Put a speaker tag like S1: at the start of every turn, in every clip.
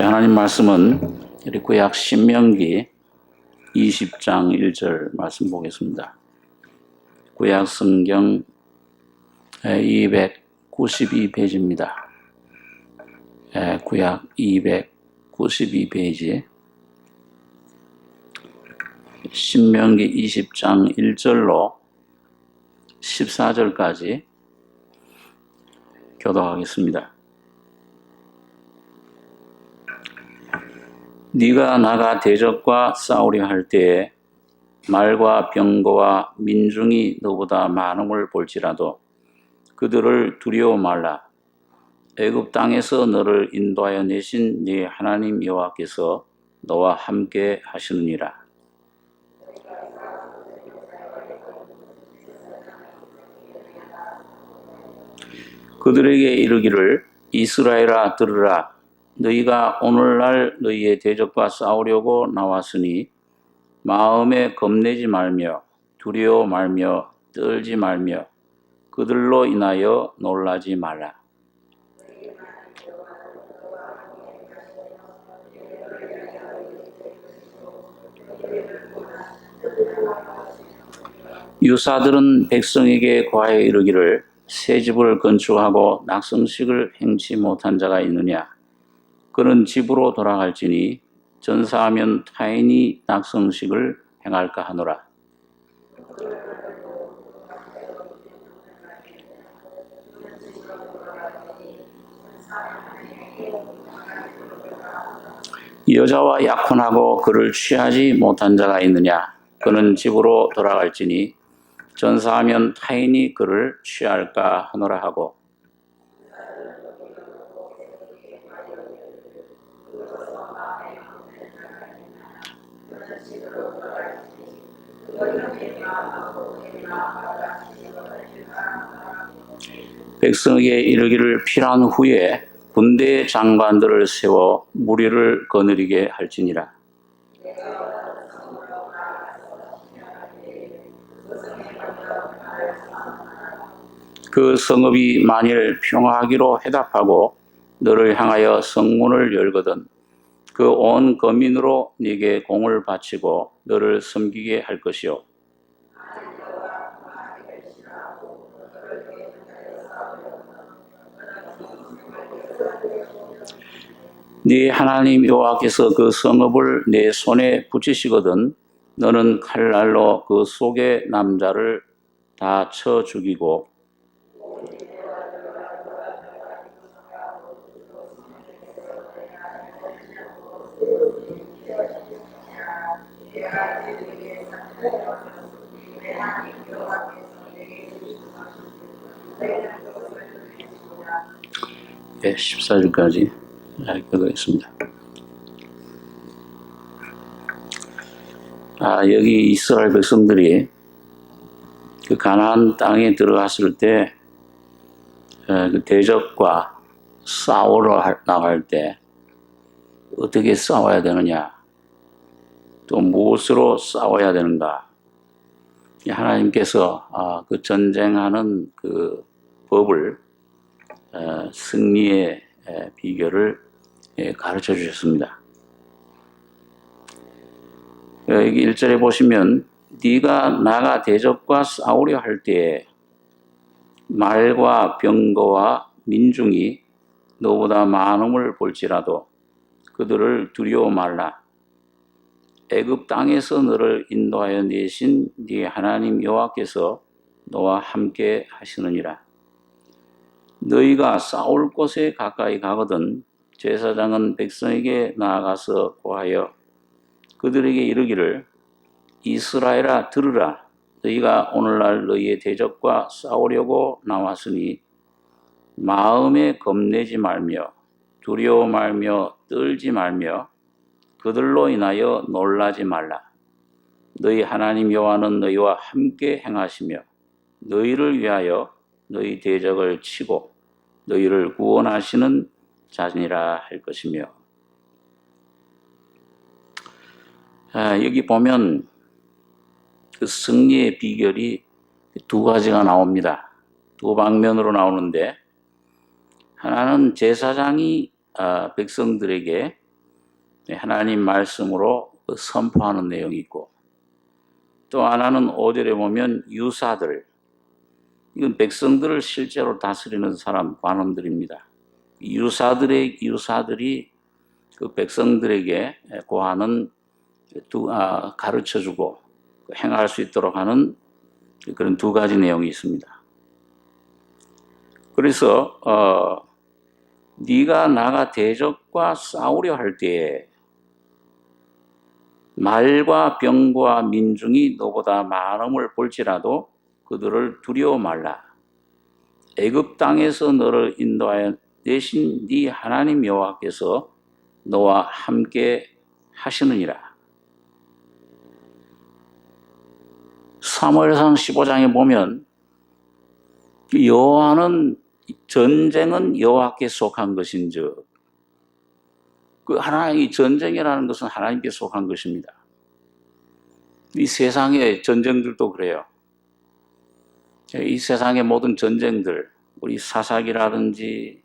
S1: 하나님 말씀은 우리 구약 신명기 20장 1절 말씀 보겠습니다. 구약 성경 292페이지입니다. 구약 292페이지 신명기 20장 1절로 14절까지 교독하겠습니다. 네가 나가 대적과 싸우려 할 때에 말과 병거와 민중이 너보다 많음을 볼지라도 그들을 두려워 말라. 애굽 땅에서 너를 인도하여 내신 네 하나님 여호와께서 너와 함께 하시느니라. 그들에게 이르기를 이스라엘아 들으라. 너희가 오늘날 너희의 대적과 싸우려고 나왔으니 마음에 겁내지 말며 두려워 말며 떨지 말며 그들로 인하여 놀라지 말라. 유사들은 백성에게 고하여 이르기를 새 집을 건축하고 낙성식을 행치 못한 자가 있느냐? 그는 집으로 돌아갈지니 전사하면 타인이 낙성식을 행할까 하노라. 여자와 약혼하고 그를 취하지 못한 자가 있느냐? 그는 집으로 돌아갈지니 전사하면 타인이 그를 취할까 하노라 하고 백성에게 이르기를 필요한 후에 군대의 장관들을 세워 무리를 거느리게 할지니라. 그 성읍이 만일 평화하기로 해답하고 너를 향하여 성문을 열거든 그 온 거민으로 네게 공을 바치고 너를 섬기게 할 것이요. 네 하나님 여호와께서 그 성읍을 내 손에 붙이시거든 너는 칼날로 그 속의 남자를 다 쳐 죽이고 네, 14절까지 읽어드리겠습니다. 여기 이스라엘 백성들이 그 가나안 땅에 들어갔을 때 그 대적과 싸우러 나갈 때 어떻게 싸워야 되느냐, 또 무엇으로 싸워야 되는가. 하나님께서 그 전쟁하는 그 법을 승리의 비결을 가르쳐 주셨습니다. 여기 1절에 보시면 네가 나가 대적과 싸우려 할 때에 말과 병거와 민중이 너보다 많음을 볼지라도 그들을 두려워 말라. 애굽 땅에서 너를 인도하여 내신 네 하나님 여호와께서 너와 함께 하시느니라. 너희가 싸울 곳에 가까이 가거든 제사장은 백성에게 나아가서 고하여 그들에게 이르기를 이스라엘아 들으라. 너희가 오늘날 너희의 대적과 싸우려고 나왔으니 마음에 겁내지 말며 두려워 말며 떨지 말며 그들로 인하여 놀라지 말라. 너희 하나님 여호와는 너희와 함께 행하시며 너희를 위하여 너희 대적을 치고 너희를 구원하시는 자니라 할 것이며. 여기 보면 그 승리의 비결이 두 가지가 나옵니다. 두 방면으로 나오는데 하나는 제사장이 백성들에게 하나님 말씀으로 선포하는 내용이 있고, 또 하나는 5절에 보면 유사들, 이건 백성들을 실제로 다스리는 사람, 관원들입니다. 유사들이 그 백성들에게 고하는 가르쳐주고 행할 수 있도록 하는 그런 두 가지 내용이 있습니다. 그래서 네가 나가 대적과 싸우려 할 때에 말과 병과 민중이 너보다 많음을 볼지라도 그들을 두려워 말라. 애굽 땅에서 너를 인도하여 내신 네 하나님 여호와께서 너와 함께 하시느니라. 사무엘상 15장에 보면 여호와는 전쟁은 여호와께 속한 것인즉, 그 하나님이 전쟁이라는 것은 하나님께 속한 것입니다. 이 세상의 전쟁들도 그래요. 이 세상의 모든 전쟁들, 우리 사사기라든지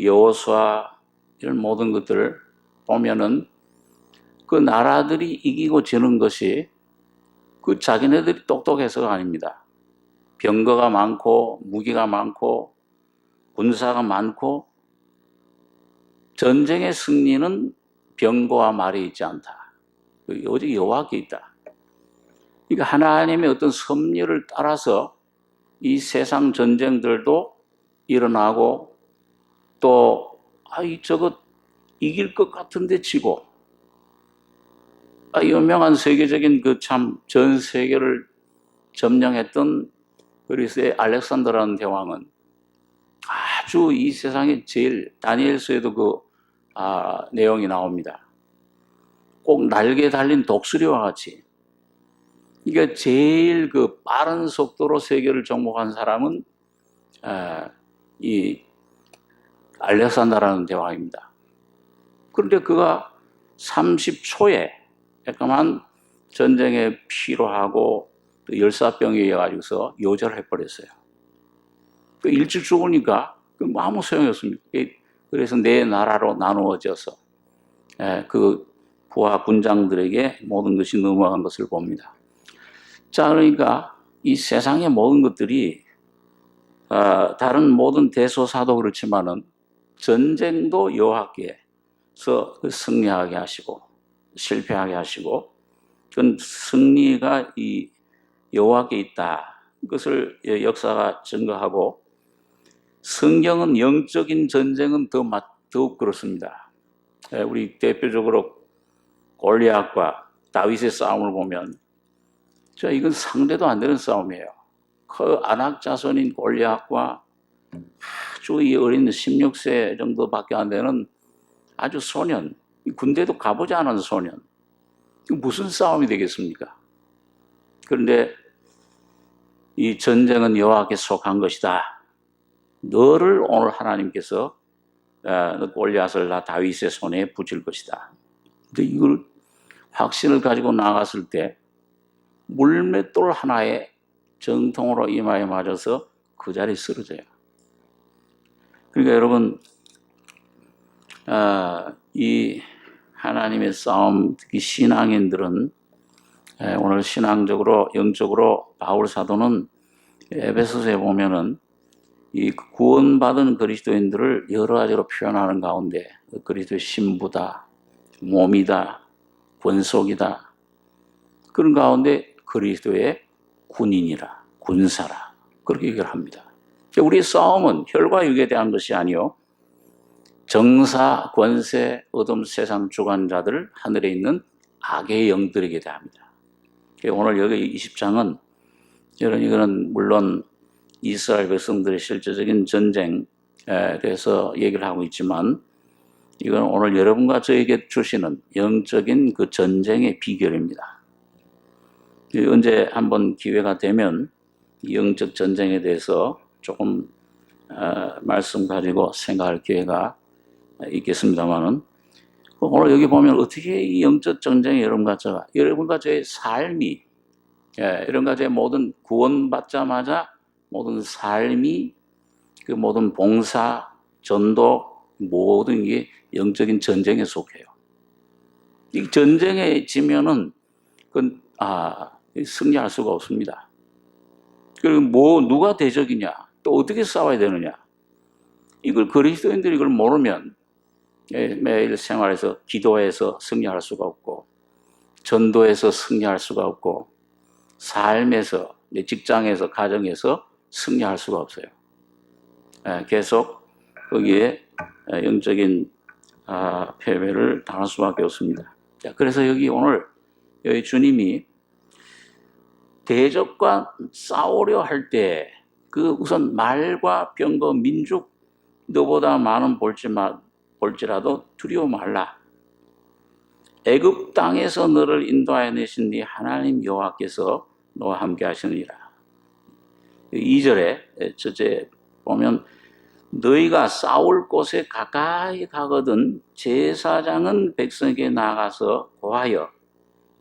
S1: 여호수아 이런 모든 것들을 보면은 그 나라들이 이기고 지는 것이 그 자기네들이 똑똑해서가 아닙니다. 병거가 많고 무기가 많고 군사가 많고, 전쟁의 승리는 병거와 말에 있지 않다. 오직 여호와께 있다. 그러니까 하나님의 어떤 섭리를 따라서 이 세상 전쟁들도 일어나고, 또 저거 이길 것 같은데 지고, 유명한 세계적인 그 참 전 세계를 점령했던 그리스의 알렉산더라는 대왕은 아주 이 세상에 제일, 다니엘서에도 그 내용이 나옵니다. 꼭 날개 달린 독수리와 같이. 그러니까 제일 그 빠른 속도로 세계를 정복한 사람은 이 알렉산더라는 대왕입니다. 그런데 그가 30초에 잠깐만 전쟁에 피로하고 또 열사병에 의해 가지고서 요절해버렸어요. 일찍 죽으니까 아무 소용이 없습니다. 그래서 네 나라로 나누어져서 그 부하 군장들에게 모든 것이 넘어간 것을 봅니다. 자, 그러니까 이 세상의 모든 것들이 다른 모든 대소사도 그렇지만은 전쟁도 여호와께서 승리하게 하시고 실패하게 하시고, 그건 승리가 이 여호와께 있다. 그것을 역사가 증거하고, 성경은 영적인 전쟁은 더욱 그렇습니다. 우리 대표적으로 골리앗과 다윗의 싸움을 보면 이건 상대도 안 되는 싸움이에요. 그 아낙 자손인 골리앗과 아주 이 어린 16세 정도밖에 안 되는 아주 소년, 군대도 가보지 않은 소년, 무슨 싸움이 되겠습니까? 그런데 이 전쟁은 여호와께 속한 것이다. 너를 오늘 하나님께서 골리앗을 나 다윗의 손에 붙일 것이다. 근데 이걸 확신을 가지고 나갔을 때 물맷돌 하나에 정통으로 이마에 맞아서 그 자리에 쓰러져요. 그러니까 여러분, 이 하나님의 싸움, 특히 신앙인들은 오늘 신앙적으로 영적으로 바울 사도는 에베소서에 보면은 이 구원받은 그리스도인들을 여러 가지로 표현하는 가운데 그리스도의 신부다, 몸이다, 권속이다, 그런 가운데 그리스도의 군인이라, 군사라, 그렇게 얘기를 합니다. 우리의 싸움은 혈과 육에 대한 것이 아니요 정사, 권세, 어둠 세상 주관자들, 하늘에 있는 악의 영들에게 대합니다. 오늘 여기 20장은 이거는 물론 이스라엘 백성들의 실제적인 전쟁에 대해서 얘기를 하고 있지만, 이건 오늘 여러분과 저에게 주시는 영적인 그 전쟁의 비결입니다. 언제 한번 기회가 되면 영적 전쟁에 대해서 조금 말씀 가지고 생각할 기회가 있겠습니다만은, 오늘 여기 보면 어떻게 이 영적 전쟁에 여러분과 저의 삶이, 여러분과 저의 모든 구원받자마자 모든 삶이, 그 모든 봉사, 전도, 모든 게 영적인 전쟁에 속해요. 이 전쟁에 지면은 승리할 수가 없습니다. 그리고 누가 대적이냐, 또 어떻게 싸워야 되느냐, 이걸 그리스도인들이 이걸 모르면 매일 생활에서 기도해서 승리할 수가 없고, 전도해서 승리할 수가 없고, 삶에서, 직장에서, 가정에서 승리할 수가 없어요. 계속 거기에 영적인 패배를 당할 수밖에 없습니다. 그래서 오늘 여기 주님이 대적과 싸우려 할 때 그 우선 말과 병거 민족 너보다 많은 볼지라도 두려워 말라. 애굽 땅에서 너를 인도하여 내신 네 하나님 여호와께서 너와 함께 하시느니라. 2절에 첫째 보면 너희가 싸울 곳에 가까이 가거든 제사장은 백성에게 나가서 고하여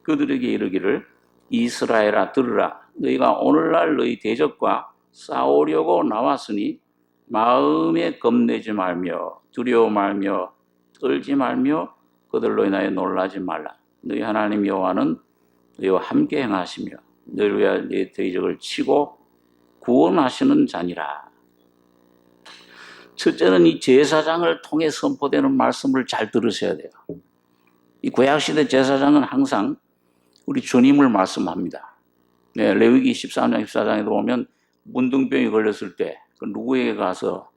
S1: 그들에게 이르기를 이스라엘아 들으라. 너희가 오늘날 너희 대적과 싸우려고 나왔으니 마음에 겁내지 말며 두려워 말며 떨지 말며 그들로 인하여 놀라지 말라. 너희 하나님 여호와는 너희와 함께 행하시며 너희를 위하여 네 대적을 치고 구원하시는 자니라. 첫째는 이 제사장을 통해 선포되는 말씀을 잘 들으셔야 돼요. 이 구약시대 제사장은 항상 우리 주님을 말씀합니다. 레위기 13장 14장에도 보면 문둥병이 걸렸을 때 그 누구에게 가서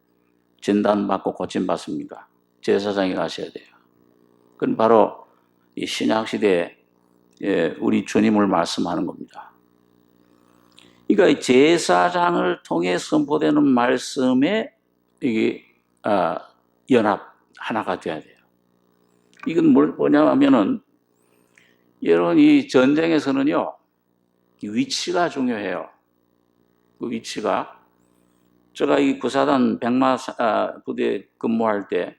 S1: 진단받고 고침받습니까? 제사장이 가셔야 돼요. 그건 바로 이 신약시대에 우리 주님을 말씀하는 겁니다. 그러니까 제사장을 통해 선포되는 말씀에 이게 연합 하나가 돼야 돼요. 이건 뭐냐면은 여러분 이 전쟁에서는요 위치가 중요해요. 그 위치가 제가 이 구사단 백마 부대 근무할 때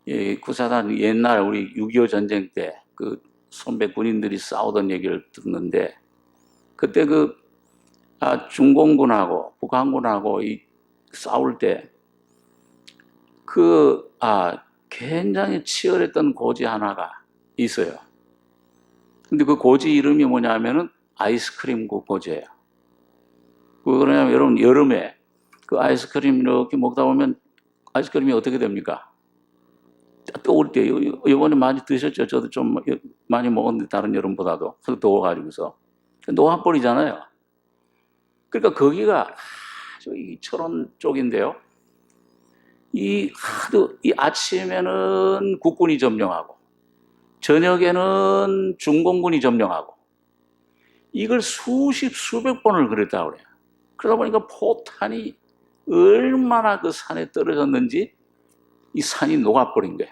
S1: 이 구사단 옛날 우리 6.25 전쟁 때 그 선배 군인들이 싸우던 얘기를 듣는데 그때 중공군하고 북한군하고 싸울 때 굉장히 치열했던 고지 하나가 있어요. 근데 그 고지 이름이 뭐냐면은 아이스크림 고지예요. 그러냐면 여러분 여름에 그 아이스크림 이렇게 먹다 보면 아이스크림이 어떻게 됩니까? 떠올 때 이번에 많이 드셨죠? 저도 좀 많이 먹었는데 다른 여름보다도 더워가지고서 녹아버리잖아요. 그러니까 거기가 이 철원 쪽인데요. 이 아침에는 국군이 점령하고 저녁에는 중공군이 점령하고 이걸 수백 번을 그랬다고 그래요. 그러다 보니까 포탄이 얼마나 그 산에 떨어졌는지 이 산이 녹아버린 거예요.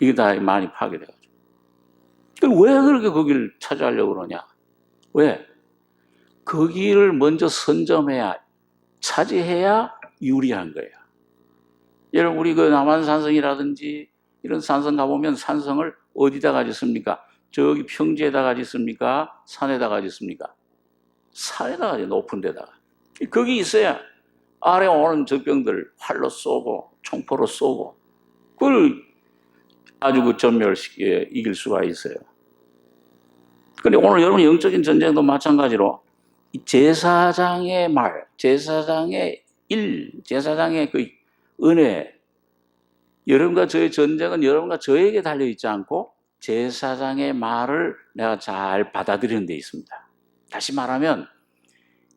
S1: 이게 다 많이 파괴돼가지고. 왜 그렇게 거기를 차지하려고 그러냐? 왜? 거기를 먼저 선점해야, 차지해야 유리한 거예요. 여러분, 우리 남한산성이라든지 이런 산성 가보면 산성을 어디다가 짓습니까? 저기 평지에다가 짓습니까? 산에다가 짓습니까? 산에다가 높은 데다가. 거기 있어야 아래 오는 적병들 활로 쏘고 총포로 쏘고 그걸 아주 전멸시켜 이길 수가 있어요. 그런데 오늘 여러분 영적인 전쟁도 마찬가지로 이 제사장의 말, 제사장의 제사장의 그 은혜, 여러분과 저의 전쟁은 여러분과 저에게 달려있지 않고 제사장의 말을 내가 잘 받아들이는 데 있습니다. 다시 말하면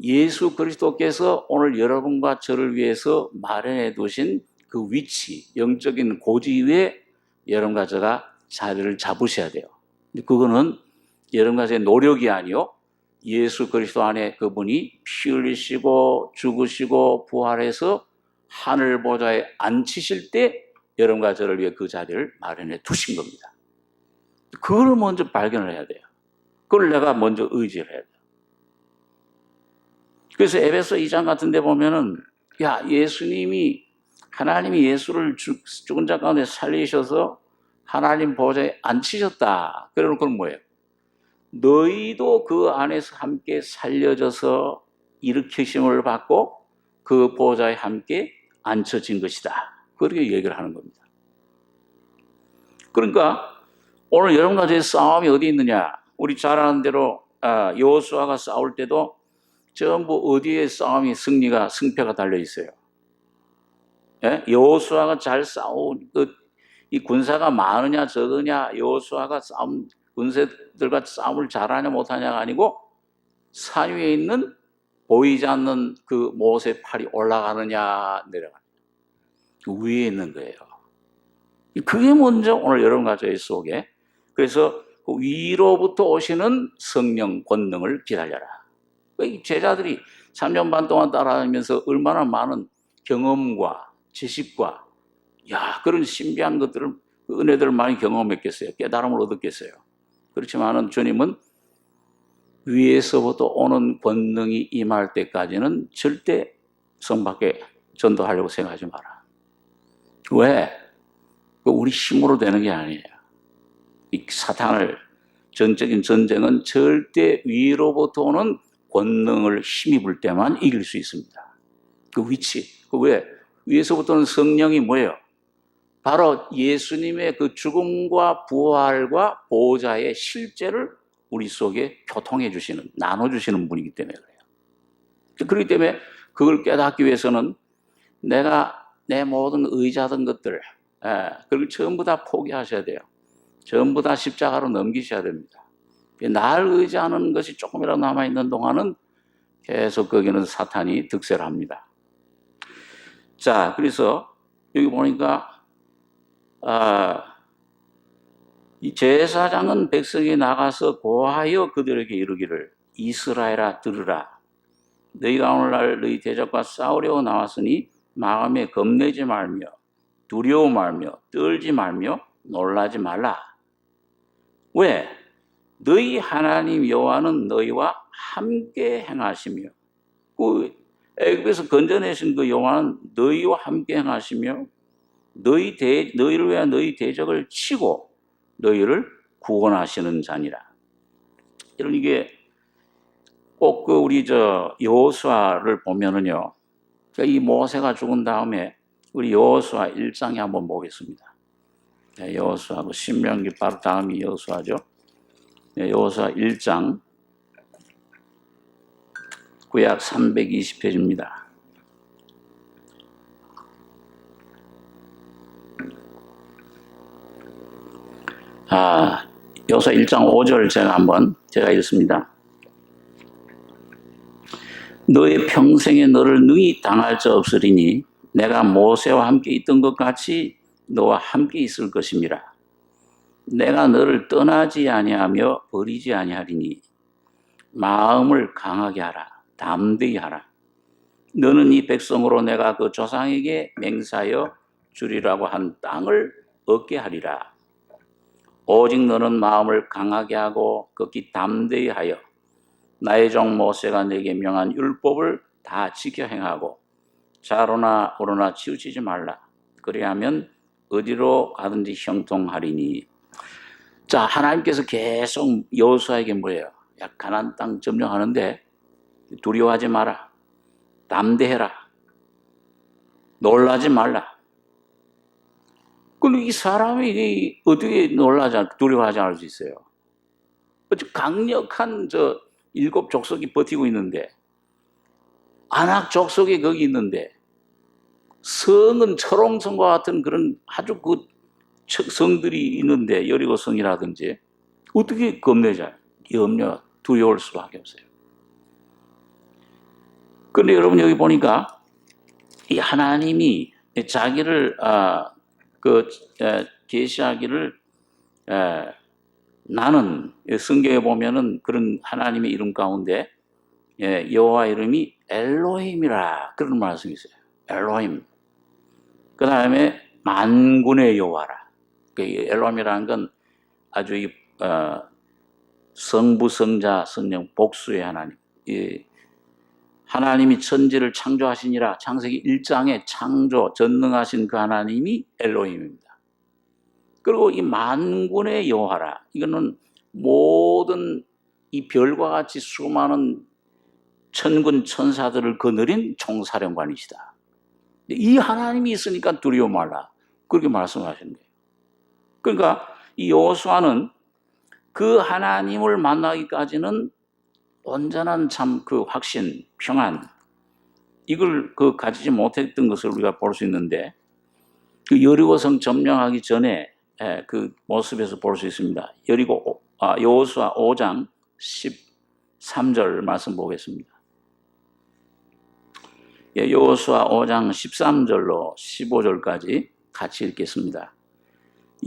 S1: 예수 그리스도께서 오늘 여러분과 저를 위해서 마련해 두신 그 위치, 영적인 고지 위에 여러분과 저가 자리를 잡으셔야 돼요. 그거는 여러분과 저의 노력이 아니요 예수 그리스도 안에 그분이 피 흘리시고 죽으시고 부활해서 하늘 보좌에 앉히실 때 여러분과 저를 위해 그 자리를 마련해 두신 겁니다. 그걸 먼저 발견을 해야 돼요. 그걸 내가 먼저 의지를 해야 돼요. 그래서 에베소 2장 같은 데 보면은 하나님이 예수를 죽은 자 가운데 살리셔서 하나님 보좌에 앉히셨다. 그래놓고 뭐예요? 너희도 그 안에서 함께 살려져서 일으키심을 받고 그 보좌에 함께 앉혀진 것이다. 그렇게 얘기를 하는 겁니다. 그러니까 오늘 여러분과 저의 싸움이 어디 있느냐? 우리 잘 아는 대로 여호수아가 싸울 때도 전부 어디에 싸움이 승패가 달려 있어요. 예? 여호수아가 잘 싸운 이 군사가 많으냐 적으냐, 여호수아가 군사들과 싸움을 잘하냐 못하냐가 아니고 산 위에 있는 보이지 않는 그 못의 팔이 올라가느냐 내려가느냐, 그 위에 있는 거예요. 그게 먼저 오늘 여러분과 저의 속에, 그래서 그 위로부터 오시는 성령 권능을 기다려라. 이 제자들이 3년 반 동안 따라다니면서 얼마나 많은 경험과 지식과 그런 신비한 것들을, 은혜들을 많이 경험했겠어요. 깨달음을 얻었겠어요. 그렇지만은 주님은 위에서부터 오는 권능이 임할 때까지는 절대 성 밖에 전도하려고 생각하지 마라. 왜? 우리 힘으로 되는 게 아니에요. 이 사탄을, 전적인 전쟁은 절대 위로부터 오는 권능을 힘입을 때만 이길 수 있습니다. 그 위치, 왜? 위에서부터는 성령이 뭐예요? 바로 예수님의 그 죽음과 부활과 보호자의 실제를 우리 속에 교통해 주시는, 나눠주시는 분이기 때문에 그래요. 그렇기 때문에 그걸 깨닫기 위해서는 내가 내 모든 의자던 것들, 그걸 전부 다 포기하셔야 돼요. 전부 다 십자가로 넘기셔야 됩니다. 날 의지하는 것이 조금이라도 남아있는 동안은 계속 거기는 사탄이 득세를 합니다. 자, 그래서 여기 보니까 이 제사장은 백성이 나가서 고하여 그들에게 이르기를, 이스라엘아 들으라. 너희가 오늘날 너희 대적과 싸우려고 나왔으니 마음에 겁내지 말며 두려워 말며 떨지 말며 놀라지 말라. 왜? 너희 하나님 여호와는 너희와 함께 행하시며, 그 애굽에서 건져내신 그 여호와는 너희와 함께 행하시며 너희를 위하여 너희 대적을 치고 너희를 구원하시는 자니라. 여러분, 이게 꼭 우리 여호수아를 보면은요, 이 모세가 죽은 다음에 우리 여호수아 1장에 한번 보겠습니다. 여호수아, 신명기 바로 다음이 여호수아죠. 여호수아 1장, 구약 320페이지입니다. 여호수아 1장 5절 제가 읽습니다. 너의 평생에 너를 능히 당할 자 없으리니 내가 모세와 함께 있던 것 같이 너와 함께 있을 것임이라. 내가 너를 떠나지 아니하며 버리지 아니하리니 마음을 강하게 하라. 담대히 하라. 너는 이 백성으로 내가 그 조상에게 맹세하여 주리라고 한 땅을 얻게 하리라. 오직 너는 마음을 강하게 하고 극히 담대히 하여 나의 종 모세가 내게 명한 율법을 다 지켜 행하고 좌로나 우로나 치우치지 말라. 그리하면 어디로 가든지 형통하리니. 자, 하나님께서 계속 여호수아에게 뭐예요? 가나안 땅 점령하는데 두려워하지 마라. 담대해라. 놀라지 말라. 그럼 이 사람이 어떻게 두려워하지 않을 수 있어요? 강력한 7 족속이 버티고 있는데, 아낙 족속이 거기 있는데, 성은 철옹성과 같은 그런 아주 그 성들이 있는데, 여리고 성이라든지, 어떻게 겁내자? 두려울 수밖에 없어요. 그런데 여러분, 여기 보니까 이 하나님이 자기를 계시하기를, 나는 성경에 보면은 그런 하나님의 이름 가운데 여호와 이름이 엘로힘이라 그런 말씀이 있어요. 엘로힘. 그 다음에 만군의 여호와라. 엘로힘이라는 건 아주 성부, 성자, 성령 복수의 하나님. 하나님이 천지를 창조하시니라. 창세기 1장에 창조, 전능하신 그 하나님이 엘로힘입니다. 그리고 이 만군의 여호와라. 이거는 모든 이 별과 같이 수많은 천군 천사들을 거느린 총사령관이시다. 이 하나님이 있으니까 두려워 말라. 그렇게 말씀하시는 거예요. 그러니까 이 여호수아는 그 하나님을 만나기까지는 온전한 참 그 확신, 평안, 이걸 가지지 못했던 것을 우리가 볼 수 있는데, 그 여리고성 점령하기 전에 그 모습에서 볼 수 있습니다. 여호수아 5장 13절 말씀 보겠습니다. 여호수아 5장 13절로 15절까지 같이 읽겠습니다.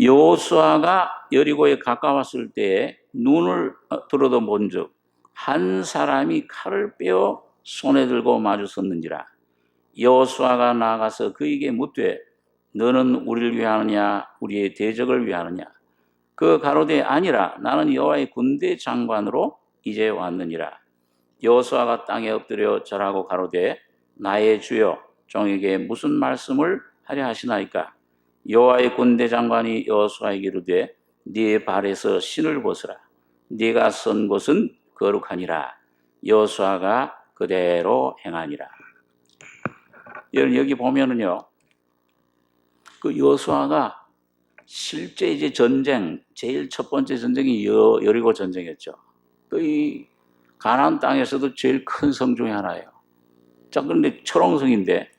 S1: 여호수아가 여리고에 가까웠을 때에 눈을 들어도 본즉 한 사람이 칼을 빼어 손에 들고 마주 섰는지라. 여호수아가 나아가서 그에게 묻되 너는 우리를 위하느냐 우리의 대적을 위하느냐. 그 가로되 아니라 나는 여호와의 군대 장관으로 이제 왔느니라. 여호수아가 땅에 엎드려 절하고 가로되 나의 주여 종에게 무슨 말씀을 하려 하시나이까. 여호와의 군대 장관이 여호수아에게 이르되 네 발에서 신을 벗으라. 네가 선 곳은 거룩하니라. 여호수아가 그대로 행하니라. 여기 보면은요, 그 여호수아가 실제 이제 전쟁, 제일 첫 번째 전쟁이 여리고 전쟁이었죠. 이 가나안 땅에서도 제일 큰 성 중에 하나예요. 자, 그런데 철옹성인데,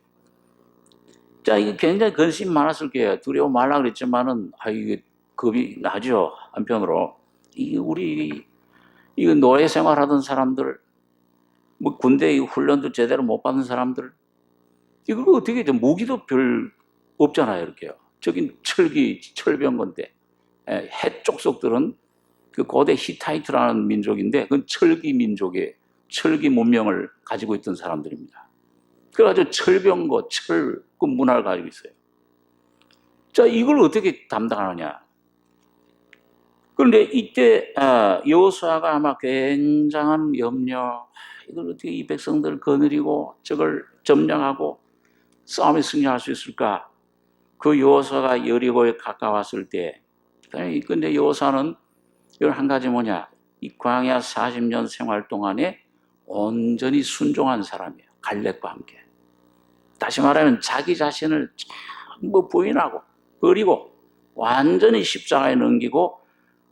S1: 자, 이게 굉장히 근심이 많았을 거예요. 두려워 말라 그랬지만은, 이게 겁이 나죠. 한편으로. 이거 노예 생활하던 사람들, 뭐 군대 훈련도 제대로 못 받은 사람들, 이거 어떻게 무기도 별 없잖아요, 이렇게요. 저긴 철병 건데, 해쪽속들은 그 고대 히타이트라는 민족인데, 그건 철기 민족의 철기 문명을 가지고 있던 사람들입니다. 그래가지고 철병거, 그 문화를 가지고 있어요. 자, 이걸 어떻게 담당하느냐? 그런데 이때 여호수아가 아마 굉장한 염려, 이걸 어떻게 이 백성들을 거느리고 저걸 점령하고 싸움에 승리할 수 있을까? 그 여호수아가 여리고에 가까웠을 때, 근데 여호수아는 한 가지 뭐냐? 이 광야 40년 생활 동안에 온전히 순종한 사람이에요. 갈렙과 함께. 다시 말하면 자기 자신을 전부 부인하고 버리고 완전히 십자가에 넘기고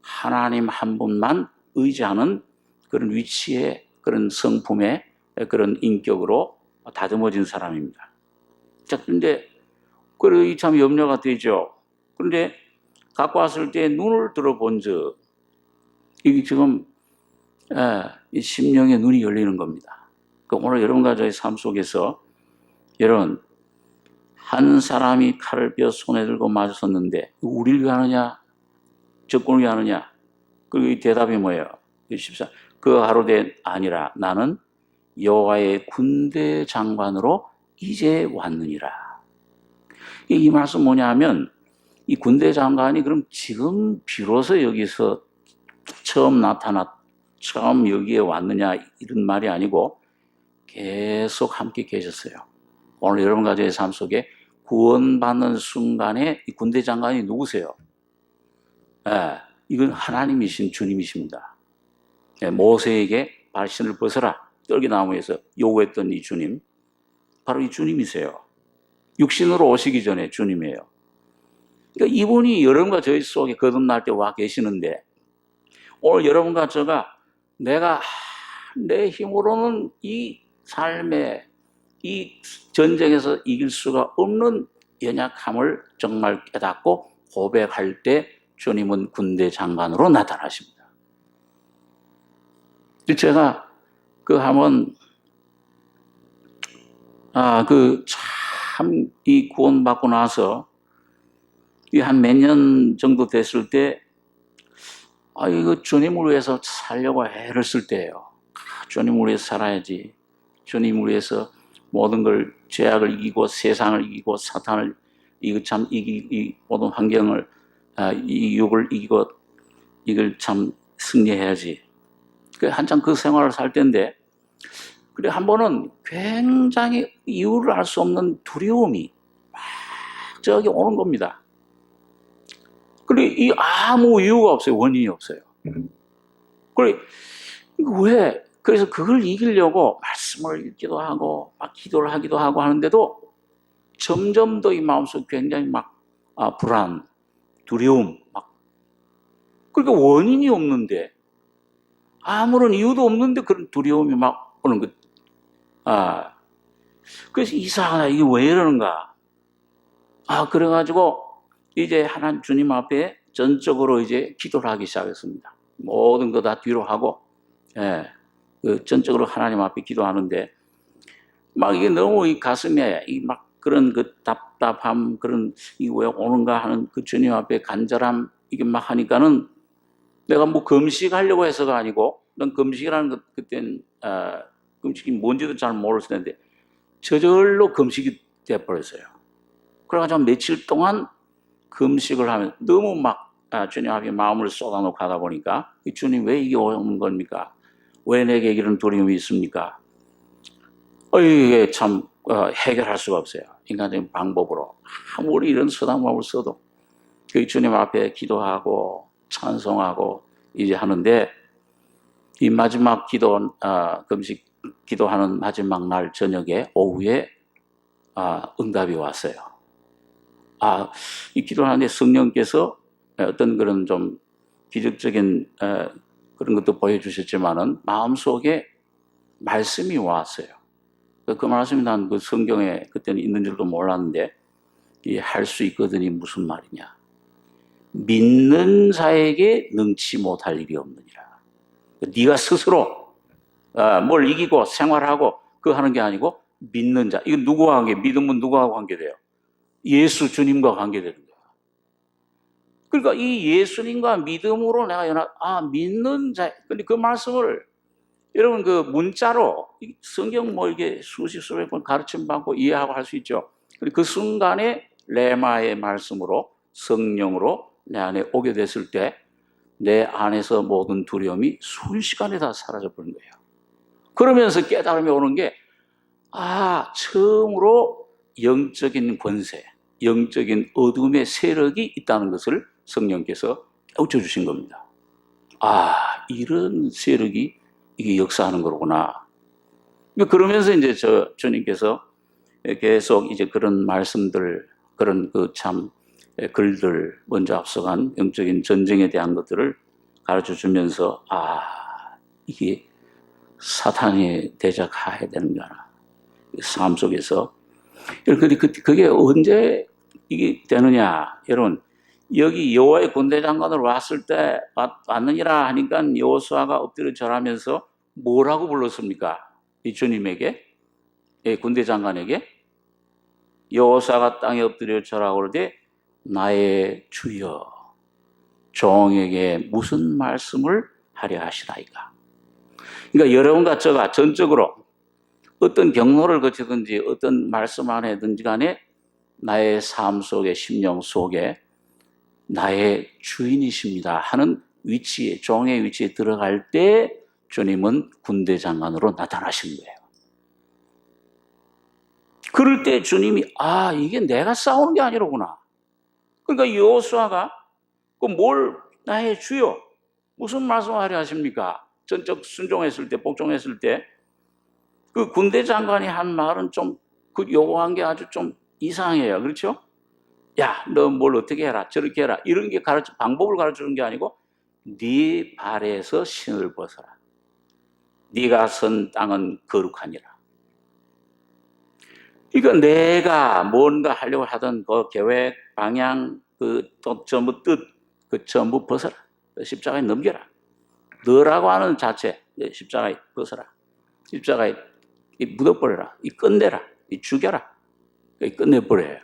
S1: 하나님 한 분만 의지하는 그런 위치에, 그런 성품의 그런 인격으로 다듬어진 사람입니다. 자, 근데 그래 참 염려가 되죠. 그런데 갖고 왔을 때 눈을 들어본즉 이게 지금 이 심령의 눈이 열리는 겁니다. 그러니까 오늘 여러분과 저의 삶 속에서 여러분, 한 사람이 칼을 빼어 손에 들고 마주 섰는데 우리를 위하느냐 적군을 위하느냐? 그리고 이 대답이 뭐예요? 14. 그 하루되 아니라 나는 여호와의 군대 장관으로 이제 왔느니라. 이 말씀 뭐냐 하면 이 군대 장관이 그럼 지금 비로소 여기서 처음 여기에 왔느냐 이런 말이 아니고 계속 함께 계셨어요. 오늘 여러분 가정의 삶 속에 구원받는 순간에 이 군대 장관이 누구세요? 이건 하나님이신 주님이십니다. 모세에게 발신을 벗어라 떨기나무에서 요구했던 이 주님, 바로 이 주님이세요. 육신으로 오시기 전에 주님이에요. 그러니까 이분이 여러분과 저희 속에 거듭날 때 와 계시는데, 오늘 여러분과 저가 내가 내 힘으로는 이 삶에 이 전쟁에서 이길 수가 없는 연약함을 정말 깨닫고 고백할 때 주님은 군대 장관으로 나타나십니다. 제가 한번 참 이 구원받고 나서 한 몇 년 정도 됐을 때 이거 주님을 위해서 살려고 애를 쓸 때예요. 주님을 위해서 살아야지. 주님을 위해서 모든 걸 죄악을 이기고 세상을 이기고 사탄을 이거 참 이 모든 환경을 이 육을 이기고 이걸 참 승리해야지. 한참 그 생활을 살 때인데, 그래 한 번은 굉장히 이유를 알 수 없는 두려움이 막 저기 오는 겁니다. 그래 이 아무 이유가 없어요. 원인이 없어요. 그래 왜? 그래서 그걸 이기려고 말씀을 읽기도 하고 막 기도를 하기도 하고 하는데도 점점 더 이 마음속 굉장히 막 불안, 두려움 막 그러니까 원인이 없는데, 아무런 이유도 없는데 그런 두려움이 막 오는 것. 그래서 이상하다. 이게 왜 이러는가? 그래가지고 이제 하나님 주님 앞에 전적으로 이제 기도를 하기 시작했습니다. 모든 거 다 뒤로 하고, 전적으로 하나님 앞에 기도하는데, 막 이게 너무 이 가슴에 막 그런 그 답답함, 그런 이 왜 오는가 하는 그 주님 앞에 간절함, 이게 막 하니까는 내가 뭐 금식하려고 해서가 아니고, 난 금식이라는 것, 그땐, 금식이 뭔지도 잘 모르겠는데, 저절로 금식이 돼버렸어요. 그래가지고 며칠 동안 금식을 하면 너무 막, 주님 앞에 마음을 쏟아놓고 하다 보니까, 주님 왜 이게 오는 겁니까? 왜 내게 이런 두려움이 있습니까? 이게 참, 해결할 수가 없어요. 인간적인 방법으로. 아무리 이런 수단법을 써도, 그 주님 앞에 기도하고, 찬송하고, 이제 하는데, 이 마지막 기도, 금식 기도하는 마지막 날 저녁에, 오후에, 응답이 왔어요. 이 기도하는데 성령께서 어떤 그런 좀 기적적인, 그런 것도 보여주셨지만은, 마음속에 말씀이 왔어요. 그 말씀이 난 그 성경에 그때는 있는 줄도 몰랐는데, 이 할 수 있거든이 무슨 말이냐. 믿는 자에게 능치 못할 일이 없느니라. 네가 스스로 뭘 이기고 생활하고 그거 하는 게 아니고 믿는 자. 이거 누구와 관계? 믿음은 누구와 관계돼요? 예수 주님과 관계되는 거야. 그러니까 이 예수님과 믿음으로 내가 믿는 자. 근데 그 말씀을 여러분 그 문자로 성경 뭐 이게 수십 번 가르침 받고 이해하고 할 수 있죠. 그 순간에 레마의 말씀으로 성령으로 내 안에 오게 됐을 때 내 안에서 모든 두려움이 순식간에 다 사라져 버린 거예요. 그러면서 깨달음이 오는 게 처음으로 영적인 권세, 영적인 어둠의 세력이 있다는 것을 성령께서 깨우쳐 주신 겁니다. 이런 세력이 이게 역사하는 거구나. 그러면서 이제 주님께서 계속 이제 그런 말씀들, 그런 그 참 글들, 먼저 앞서간 영적인 전쟁에 대한 것들을 가르쳐 주면서, 이게 사탄이 대적해야 되는구나. 삶 속에서. 근데 그게 언제 이게 되느냐. 여러분, 여기 여호와의 군대 장관으로 왔을 때 왔느니라 하니까 여호수아가 엎드려 절하면서 뭐라고 불렀습니까? 이 주님에게, 군대 장관에게 여호수아가 땅에 엎드려 절하고 그럴 때 나의 주여 종에게 무슨 말씀을 하려 하시나이까. 그러니까 여러분과 저가 전적으로 어떤 경로를 거치든지 어떤 말씀 안에 든지 간에 나의 삶 속에 심령 속에 나의 주인이십니다 하는 위치에, 종의 위치에 들어갈 때 주님은 군대 장관으로 나타나신 거예요. 그럴 때 주님이 이게 내가 싸우는 게 아니로구나. 그러니까 여호수아가 나의 주여 무슨 말씀하려 하십니까? 전적 순종했을 때, 복종했을 때 그 군대 장관이 한 말은 좀 그 요구한 게 아주 좀 이상해요. 그렇죠? 야, 너 뭘 어떻게 해라, 저렇게 해라, 이런 게 방법을 가르쳐주는 게 아니고 네 발에서 신을 벗어라. 네가 선 땅은 거룩하니라. 그러니까 내가 뭔가 하려고 하던 그 계획, 방향, 또 전부 뜻, 전부 벗어라. 십자가에 넘겨라. 너라고 하는 자체, 십자가에 벗어라. 십자가에 묻어버려라. 끝내라. 죽여라. 끝내버려요.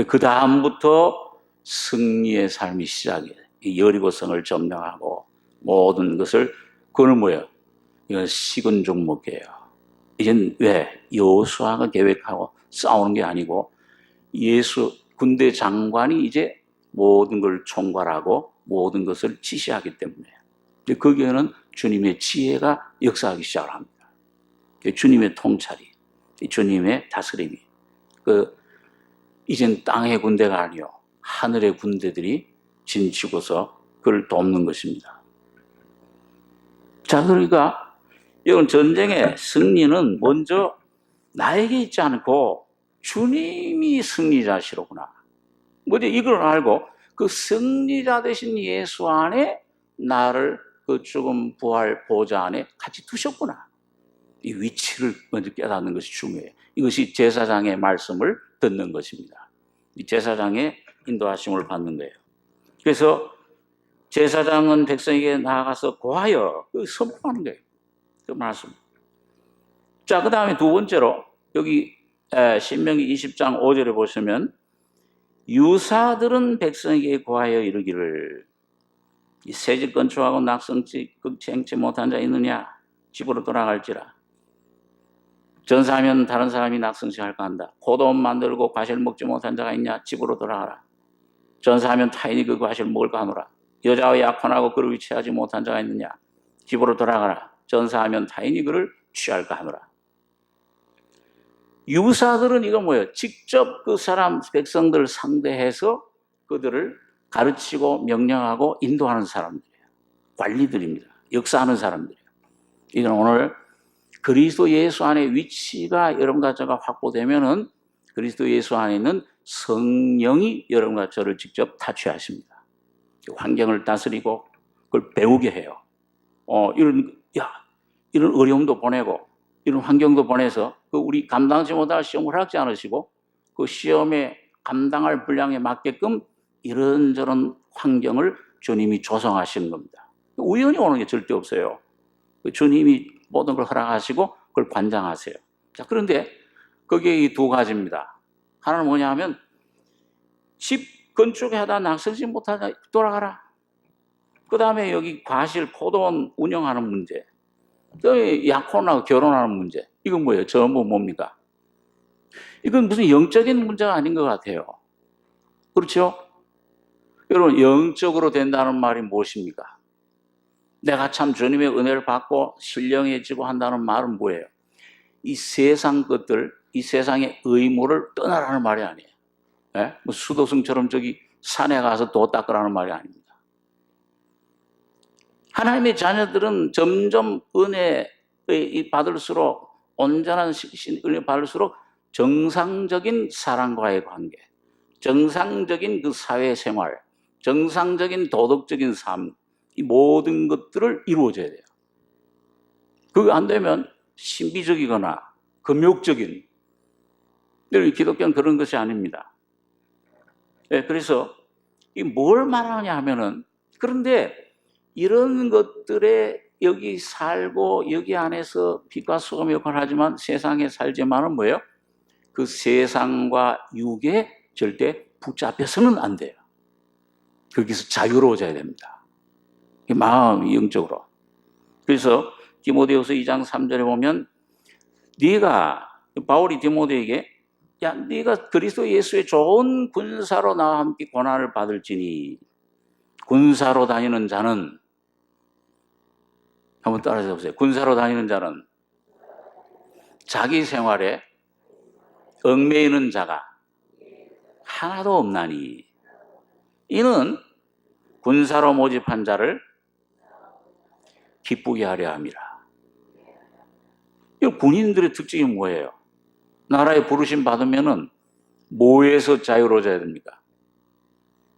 S1: 그 다음부터 승리의 삶이 시작이에요. 여리고성을 점령하고 모든 것을, 그거는 뭐예요? 이건 식은 종목이에요. 이젠 왜? 여호수아가 계획하고 싸우는 게 아니고 군대 장관이 이제 모든 걸 총괄하고 모든 것을 지시하기 때문에 거기에는 주님의 지혜가 역사하기 시작을 합니다. 주님의 통찰이, 주님의 다스림이, 이젠 땅의 군대가 아니요 하늘의 군대들이 진치고서 그를 돕는 것입니다. 자, 그러니까 이건 전쟁의 승리는 먼저 나에게 있지 않고 주님이 승리자시로구나. 이걸 알고 그 승리자 되신 예수 안에 나를 그 죽음 부활 보좌 안에 같이 두셨구나. 이 위치를 먼저 깨닫는 것이 중요해요. 이것이 제사장의 말씀을 듣는 것입니다. 이 제사장의 인도하심을 받는 거예요. 그래서 제사장은 백성에게 나아가서 고하여 선포하는 거예요. 그 말씀. 자, 그 다음에 두 번째로 여기 신명기 20장 5절에 보시면 유사들은 백성에게 고하여 이르기를 이 새집 건축하고 낙성집 극쟁치 못한 자 있느냐? 집으로 돌아갈지라. 전사하면 다른 사람이 낙성식 할까 한다. 포도원 만들고 과실 먹지 못한 자가 있냐? 집으로 돌아가라. 전사하면 타인이 그 과실 먹을까 하노라. 여자와 약혼하고 그를 위치하지 못한 자가 있느냐? 집으로 돌아가라. 전사하면 타인이 그를 취할까 하노라. 유사들은 이거 뭐예요? 직접 그 사람 백성들 상대해서 그들을 가르치고 명령하고 인도하는 사람들이에요. 관리들입니다. 역사하는 사람들이에요. 이건 오늘 그리스도 예수 안에 위치가 여러분과 저가 확보되면은 그리스도 예수 안에 있는 성령이 여러분과 저를 직접 타취하십니다. 환경을 다스리고 그걸 배우게 해요. 이런 어려움도 보내고 이런 환경도 보내서 그 우리 감당하지 못할 시험을 하지 않으시고 그 시험에 감당할 분량에 맞게끔 이런저런 환경을 주님이 조성하시는 겁니다. 우연히 오는 게 절대 없어요. 주님이 모든 걸 허락하시고 그걸 관장하세요. 자, 그런데 거기에 이 두 가지입니다. 하나는 뭐냐 하면 집 건축하다 낙성식 못하다 돌아가라. 그 다음에 여기 과실 포도원 운영하는 문제, 또 약혼하고 결혼하는 문제, 이건 뭐예요? 전부 뭡니까? 이건 무슨 영적인 문제가 아닌 것 같아요. 그렇죠? 여러분, 영적으로 된다는 말이 무엇입니까? 내가 참 주님의 은혜를 받고 신령해지고 한다는 말은 뭐예요? 이 세상 것들, 이 세상의 의무를 떠나라는 말이 아니에요. 예? 뭐 수도승처럼 저기 산에 가서 도 닦으라는 말이 아닙니다. 하나님의 자녀들은 점점 은혜 받을수록, 온전한 은혜 받을수록 정상적인 사랑과의 관계, 정상적인 그 사회생활, 정상적인 도덕적인 삶, 이 모든 것들을 이루어져야 돼요. 그거 안 되면 신비적이거나 금욕적인, 기독교는 그런 것이 아닙니다. 네, 그래서 이 뭘 말하냐 하면은, 그런데 이런 것들에 여기 살고 여기 안에서 빛과 소금 역할을 하지만 세상에 살지만은 뭐예요? 그 세상과 육에 절대 붙잡혀서는 안 돼요. 거기서 자유로워져야 됩니다. 마음, 영적으로. 그래서 디모데후서 2장 3절에 보면 바울이 디모데에게 네가 그리스도 예수의 좋은 군사로 나와 함께 고난을 받을지니, 군사로 다니는 자는, 한번 따라서 보세요. 군사로 다니는 자는 자기 생활에 얽매이는 자가 하나도 없나니 이는 군사로 모집한 자를 기쁘게 하려 함이라. 이 군인들의 특징이 뭐예요? 나라에 부르심 받으면은 뭐에서 자유로워져야 됩니까?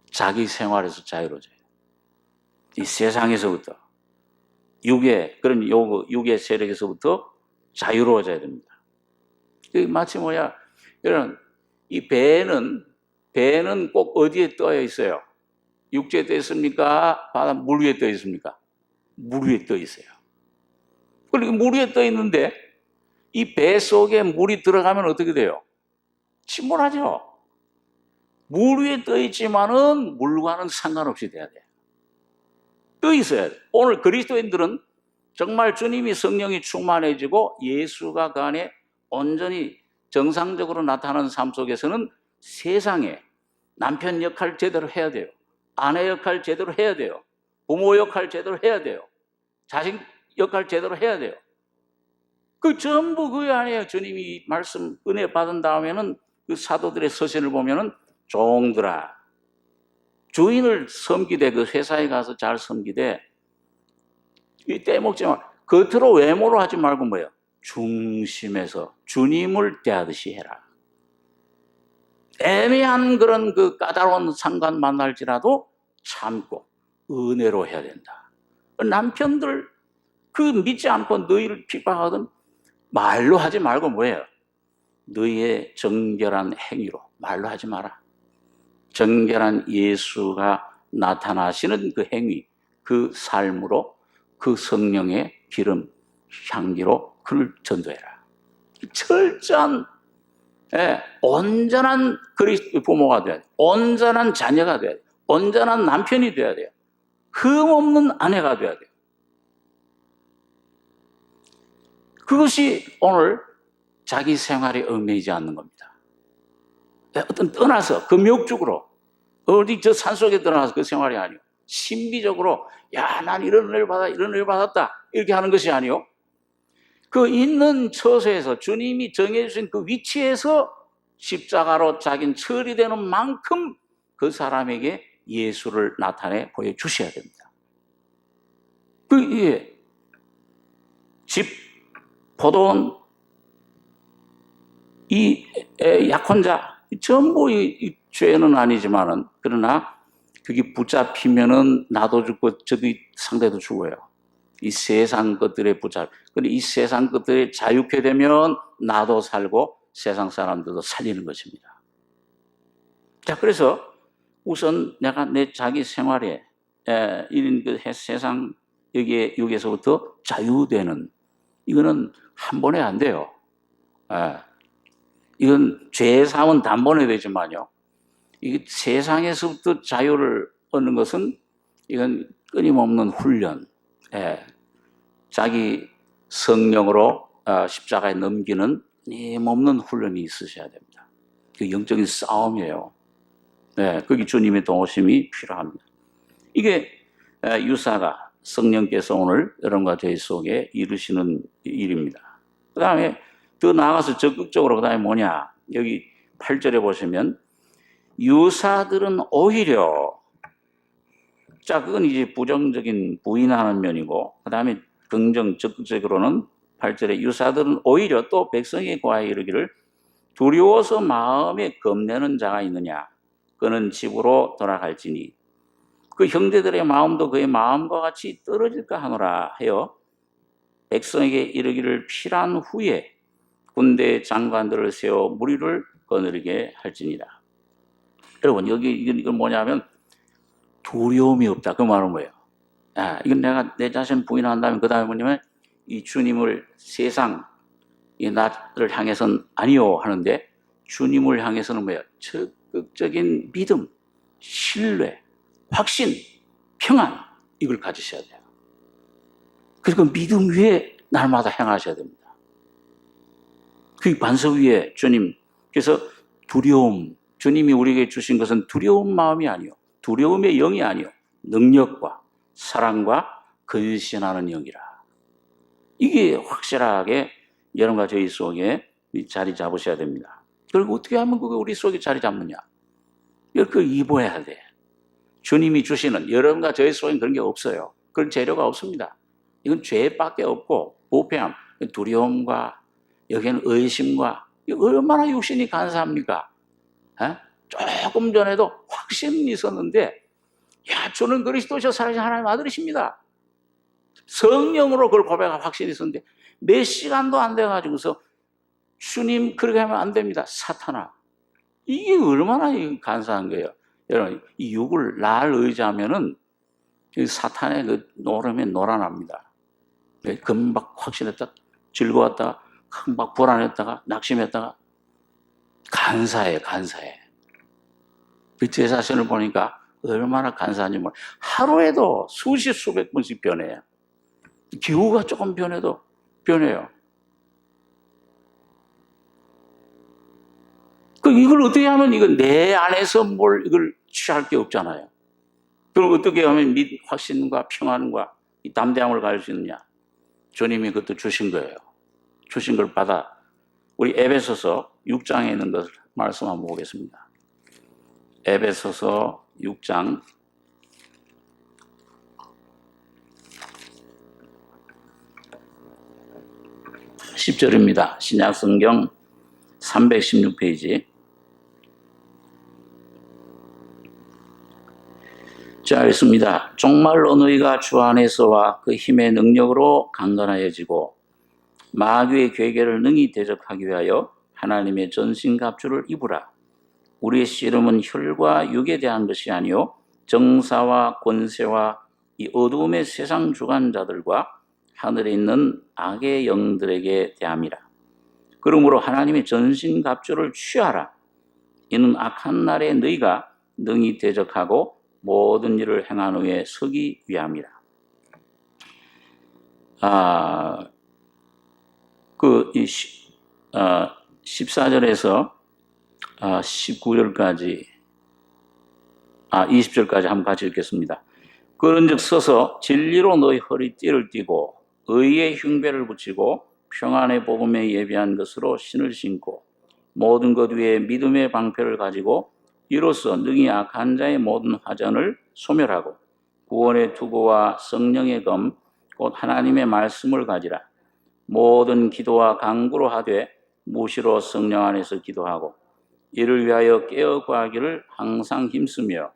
S1: 자기 생활에서 자유로워져야 돼요. 이 세상에서부터, 육의 세력에서부터 자유로워져야 됩니다. 마치 여러분, 이 배는 꼭 어디에 떠 있어요? 육지에 떠 있습니까? 물 위에 떠 있습니까? 물 위에 떠 있어요. 그리고 물 위에 떠 있는데 이 배 속에 물이 들어가면 어떻게 돼요? 침몰하죠. 물 위에 떠 있지만은 물과는 상관없이 돼야 돼요. 떠 있어야 돼요. 오늘 그리스도인들은 정말 주님이 성령이 충만해지고 예수가 그 안에 온전히 정상적으로 나타나는 삶 속에서는 세상에 남편 역할 제대로 해야 돼요. 아내 역할 제대로 해야 돼요. 부모 역할 제대로 해야 돼요. 자식 역할 제대로 해야 돼요. 그 전부 그 안에 주님이 말씀 은혜 받은 다음에는 그 사도들의 서신을 보면은 종들아, 주인을 섬기되 그 회사에 가서 잘 섬기되 떼먹지 마. 겉으로 외모로 하지 말고 뭐예요? 중심에서 주님을 대하듯이 해라. 애매한 그런 그 까다로운 상관 만날지라도 참고 은혜로 해야 된다. 남편들 그 믿지 않고 너희를 핍박하던 말로 하지 말고 뭐예요? 너희의 정결한 행위로, 말로 하지 마라. 정결한 예수가 나타나시는 그 행위, 그 삶으로, 그 성령의 기름, 향기로 그를 전도해라. 철저한 온전한 그리스도 부모가 돼야 돼. 온전한 자녀가 돼야 돼. 온전한 남편이 돼야 돼요. 흠없는 아내가 돼야 돼요. 그것이 오늘 자기 생활에 얽매이지 않는 겁니다. 어떤 떠나서 금욕적으로 어디 저 산속에 들어가서 그 생활이 아니요. 신비적으로 야, 난 이런 은혜를 받아, 이런 은혜를 받았다 이렇게 하는 것이 아니요. 그 있는 처소에서 주님이 정해주신 그 위치에서 십자가로 자기는 처리되는 만큼 그 사람에게 예수를 나타내 보여주셔야 됩니다. 집, 포도원, 이 약혼자 전부 이 죄는 아니지만은 그러나 그게 붙잡히면은 나도 죽고 저기 상대도 죽어요. 이 세상 것들에 붙잡. 근데 이 세상 것들에 자유케 되면 나도 살고 세상 사람들도 살리는 것입니다. 자, 그래서 우선 내가 내 자기 생활에 이런 그 세상 여기에서부터 자유되는 이거는 한 번에 안 돼요. 이건 죄 사함은 단번에 되지만요. 이 세상에서부터 자유를 얻는 것은 이건 끊임없는 훈련, 자기 성령으로 십자가에 넘기는 끊임없는 훈련이 있으셔야 됩니다. 그 영적인 싸움이에요. 거기 주님의 도우심이 필요합니다. 이게 유사가 성령께서 오늘 여러분과 저희 속에 이루시는 일입니다. 그 다음에 더 나아가서 적극적으로 그 다음에 뭐냐, 여기 8절에 보시면 유사들은 오히려, 자, 그건 이제 부정적인 부인하는 면이고, 그 다음에 적극적으로는 8절에 유사들은 오히려 또 백성에 구하여 이르기를 두려워서 마음에 겁내는 자가 있느냐, 그는 집으로 돌아갈지니 그 형제들의 마음도 그의 마음과 같이 떨어질까 하노라 하여 백성에게 이르기를 필요한 후에 군대 장관들을 세워 무리를 거느리게 할지니라. 여러분, 여기 이건 뭐냐면 두려움이 없다. 그 말은 뭐예요? 이건 내가 내 자신 부인한다면 그 다음에 뭐냐면 이 주님을 세상 이 나를 향해서는 아니요 하는데 주님을 향해서는 뭐예요? 적극적인 믿음, 신뢰, 확신, 평안 이걸 가지셔야 돼요. 그래서 그 믿음 위에 날마다 행하셔야 됩니다. 그 반석 위에 주님, 그래서 두려움, 주님이 우리에게 주신 것은 두려운 마음이 아니요, 두려움의 영이 아니요, 능력과 사랑과 근신하는 영이라. 이게 확실하게 여러분과 저희 속에 자리 잡으셔야 됩니다. 그리고 어떻게 하면 그게 우리 속에 자리 잡느냐? 이걸 입어야 돼. 주님이 주시는, 여러분과 저희 속에는 그런 게 없어요. 그런 재료가 없습니다. 이건 죄밖에 없고 부패함, 두려움과 여기에는 의심과, 얼마나 육신이 간사합니까? 조금 전에도 확신이 있었는데, 야, 저는 그리스도시요 살아계신 하나님 아들이십니다. 성령으로 그걸 고백한 확신이 있었는데 몇 시간도 안 돼가지고서 주님 그렇게 하면 안 됩니다. 사탄아. 이게 얼마나 간사한 거예요. 여러분, 이 육을 날 의지하면은 사탄의 그 노름에 놀아납니다. 금방 확신했다, 즐거웠다가, 금방 불안했다가, 낙심했다가, 간사해. 제 자신을 보니까 얼마나 간사한지 몰라요. 하루에도 수십, 수백 번씩 변해요. 기후가 조금 변해도 변해요. 이걸 어떻게 하면 이건 내 안에서 이걸 취할 게 없잖아요. 그럼 어떻게 하면 확신과 평안과 이 담대함을 가질 수 있느냐? 주님이 그것도 주신 거예요. 주신 걸 받아. 우리 에베소서 6장에 있는 것을 말씀 한번 보겠습니다. 에베소서 6장 10절입니다. 신약성경 316페이지. 자, 읽습니다. 정말로 너희가 주 안에서와 그 힘의 능력으로 강건하여지고 마귀의 괴계를 능히 대적하기 위하여 하나님의 전신갑주를 입으라. 우리의 씨름은 혈과 육에 대한 것이 아니요 정사와 권세와 이 어두움의 세상 주관자들과 하늘에 있는 악의 영들에게 대함이라. 그러므로 하나님의 전신갑주를 취하라. 이는 악한 날에 너희가 능히 대적하고 모든 일을 행한 후에 서기 위함이라. 14절에서 19절까지 20절까지 한번 같이 읽겠습니다. 그런즉 서서 진리로 너희 허리띠를 띠고 의의 흉배를 붙이고 평안의 복음에 예비한 것으로 신을 신고 모든 것 위에 믿음의 방패를 가지고 이로써 능히 악한 자의 모든 화전을 소멸하고 구원의 투구와 성령의 검 곧 하나님의 말씀을 가지라. 모든 기도와 간구로 하되 무시로 성령 안에서 기도하고 이를 위하여 깨어 구하기를 항상 힘쓰며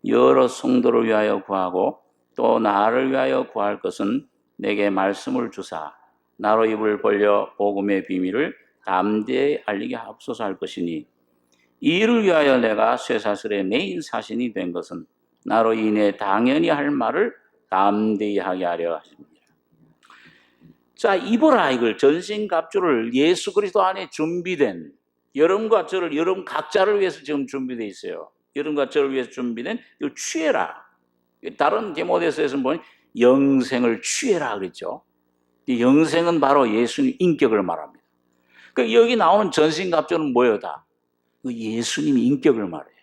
S1: 여러 성도를 위하여 구하고 또 나를 위하여 구할 것은 내게 말씀을 주사 나로 입을 벌려 복음의 비밀을 담대히 알리게 하옵소서 할 것이니 이 일을 위하여 내가 쇠사슬의 메인 사신이 된 것은 나로 인해 당연히 할 말을 담대히 하게 하려 하십니다. 자, 입어라. 이걸 전신갑주를 예수 그리스도 안에 준비된 여러분과 저를 여러분 각자를 위해서 지금 준비되어 있어요. 여러분과 저를 위해서 준비된 이걸 취해라. 다른 디모데서에서는 보니 영생을 취해라 그랬죠. 이 영생은 바로 예수님 인격을 말합니다. 그러니까 여기 나오는 전신갑주는 뭐예요? 다 예수님 인격을 말해요.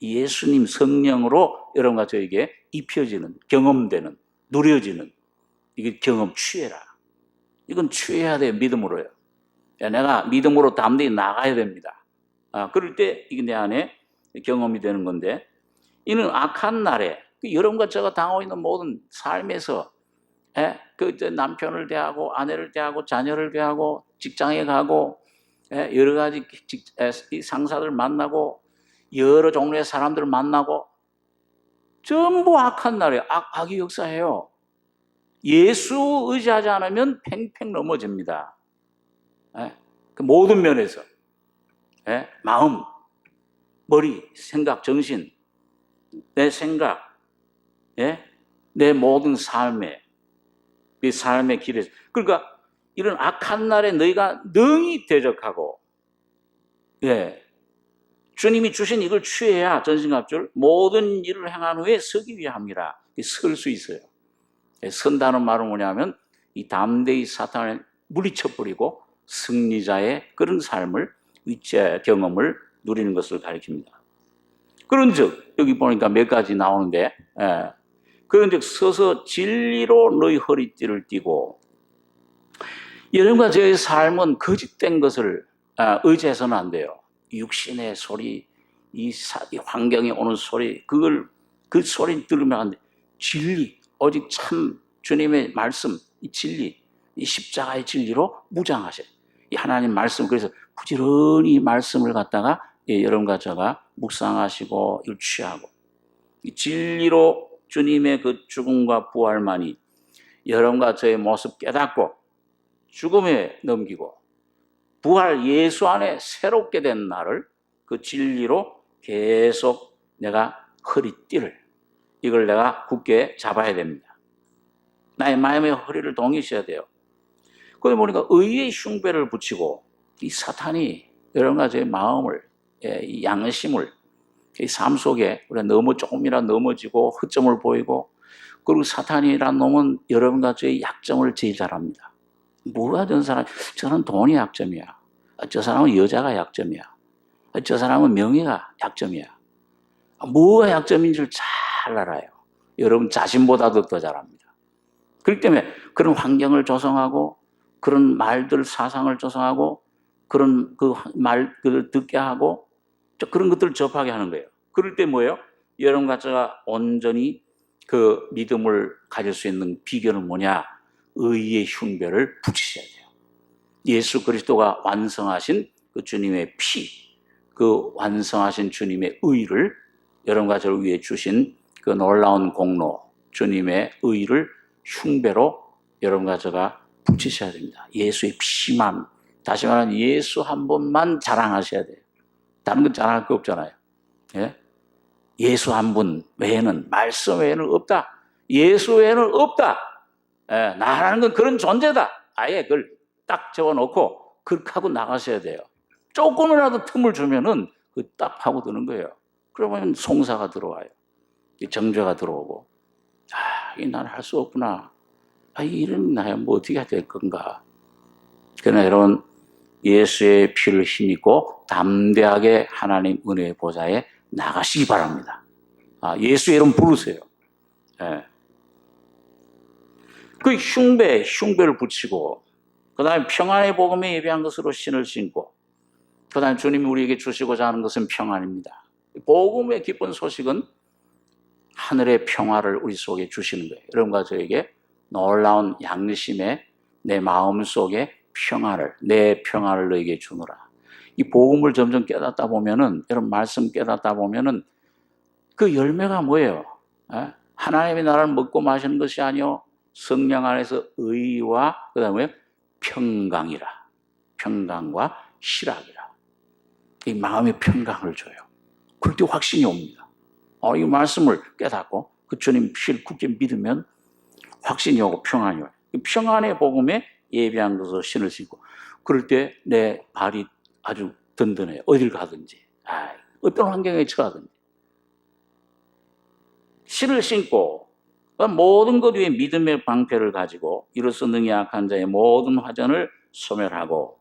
S1: 예수님 성령으로 여러분과 저에게 입혀지는, 경험되는, 누려지는 이게 경험 취해라. 이건 취해야 돼요. 믿음으로요. 내가 믿음으로 담대히 나가야 됩니다. 그럴 때 이게 내 안에 경험이 되는 건데 이는 악한 날에 여러분과 제가 당하고 있는 모든 삶에서 남편을 대하고 아내를 대하고 자녀를 대하고 직장에 가고 여러 가지 상사들 만나고 여러 종류의 사람들을 만나고 전부 악한 날에 악이 역사해요. 예수 의지하지 않으면 팽팽 넘어집니다. 그 모든 면에서 마음, 머리, 생각, 정신, 내 생각, 내 모든 삶의 길에서 그러니까 이런 악한 날에 너희가 능히 대적하고 주님이 주신 이걸 취해야 전신갑주를 모든 일을 행한 후에 서기 위함이라. 설 수 있어요. 선다는 말은 뭐냐면 이 담대히 사탄을 물리쳐버리고 승리자의 그런 삶을 경험을 누리는 것을 가리킵니다. 그런즉 여기 보니까 몇 가지 나오는데 그런즉 서서 진리로 너희 허리띠를 띠고 여러분과 저의 삶은 거짓된 것을 의지해서는 안 돼요. 육신의 소리, 이 환경에 오는 소리 그 소리 들으면 안 돼. 진리 오직 참 주님의 말씀, 이 진리, 이 십자가의 진리로 무장하셔요. 이 하나님 말씀, 그래서 부지런히 말씀을 갖다가 여러분과 제가 묵상하시고 이걸 취하고 이 진리로 주님의 그 죽음과 부활만이 여러분과 저의 모습 깨닫고 죽음에 넘기고 부활 예수 안에 새롭게 된 나를 그 진리로 계속 내가 허리띠를 이걸 내가 굳게 잡아야 됩니다. 나의 마음의 허리를 동이셔야 돼요. 그러다 보니까 의의 흉배를 붙이고 이 사탄이 여러분과 제 마음을 이 양심을 이 삶 속에 우리가 조금이라도 넘어지고 허점을 보이고 그리고 사탄이란 놈은 여러분과 저의 약점을 제일 잘합니다. 뭐가 된 사람? 저 사람은 돈이 약점이야. 저 사람은 여자가 약점이야. 저 사람은 명예가 약점이야. 뭐가 약점인 줄 잘 알아요. 여러분 자신보다도 더 잘합니다. 그렇기 때문에 그런 환경을 조성하고 그런 말들 사상을 조성하고 그런 그 말들을 듣게 하고 그런 것들을 접하게 하는 거예요. 그럴 때 뭐예요? 여러분과 제가 온전히 그 믿음을 가질 수 있는 비결은 뭐냐? 의의 흉배를 붙이셔야 돼요. 예수 그리스도가 완성하신 그 주님의 피, 그 완성하신 주님의 의를 여러분과 저를 위해 주신 그 놀라운 공로, 주님의 의를 흉배로 여러분과 제가 붙이셔야 됩니다. 예수의 피만, 다시 말하면 예수 한 분만 자랑하셔야 돼요. 다른 건 자랑할 거 없잖아요. 예? 예수 한 분 외에는, 말씀 외에는 없다. 예수 외에는 없다. 예, 나라는 건 그런 존재다. 아예 그걸 딱 적어놓고 그렇게 하고 나가셔야 돼요. 조금이라도 틈을 주면은 그 딱 파고드는 거예요. 그러면 송사가 들어와요. 정죄가 들어오고, 이 나는 할 수 없구나. 이런 나야 뭐 어떻게 해야 될 건가. 그러나 여러분, 예수의 피를 힘입고 담대하게 하나님 은혜의 보좌에 나가시기 바랍니다. 예수의 이름 부르세요. 예. 그 흉배를 붙이고, 그 다음에 평안의 복음에 예배한 것으로 신을 신고, 그 다음에 주님이 우리에게 주시고자 하는 것은 평안입니다. 복음의 기쁜 소식은 하늘의 평화를 우리 속에 주시는 거예요. 여러분과 저에게 놀라운 양심에 내 마음 속에 평화를, 내 평화를 너에게 주노라. 이 복음을 점점 깨닫다 보면은, 여러분 말씀 깨닫다 보면은 그 열매가 뭐예요? 하나님의 나라를 먹고 마시는 것이 아니요 성령 안에서 의와 그 다음에 평강이라. 평강과 희락이라. 이 마음의 평강을 줘요. 그럴 때 확신이 옵니다. 이 말씀을 깨닫고 그 주님 피를 굳게 믿으면 확신이 오고 평안이 와요. 평안의 복음에 예비한 것으로 신을 신고, 그럴 때 내 발이 아주 든든해요. 어딜 가든지, 어떤 환경에 처하든지. 신을 신고 모든 것 위에 믿음의 방패를 가지고 이로써 능히 약한 자의 모든 화전을 소멸하고,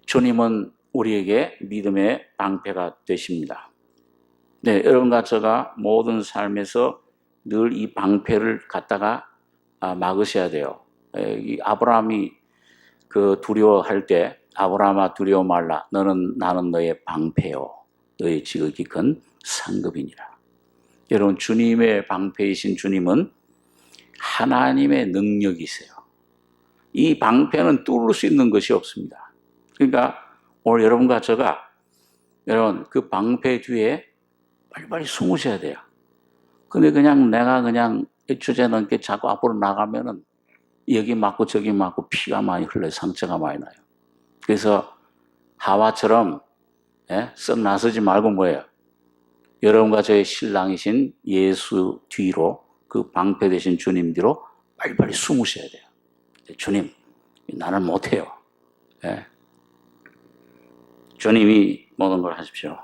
S1: 주님은 우리에게 믿음의 방패가 되십니다. 네, 여러분과 제가 모든 삶에서 늘 이 방패를 갖다가 막으셔야 돼요. 이 아브라함이 그 두려워할 때, 아브라함아 두려워 말라, 나는 너의 방패요, 너의 지극히 큰 상급이니라. 여러분, 주님의 방패이신 주님은 하나님의 능력이세요. 이 방패는 뚫을 수 있는 것이 없습니다. 그러니까 오늘 여러분과 제가, 여러분 그 방패 뒤에 빨리빨리 숨으셔야 돼요. 근데 내가 주제 넘게 자꾸 앞으로 나가면은 여기 맞고 저기 맞고 피가 많이 흘러요. 상처가 많이 나요. 그래서 하와처럼 썩 나서지 말고 뭐예요? 여러분과 저의 신랑이신 예수 뒤로, 그 방패 되신 주님 뒤로 빨리빨리 숨으셔야 돼요. 주님, 나는 못해요. 주님이 모든 걸 하십시오.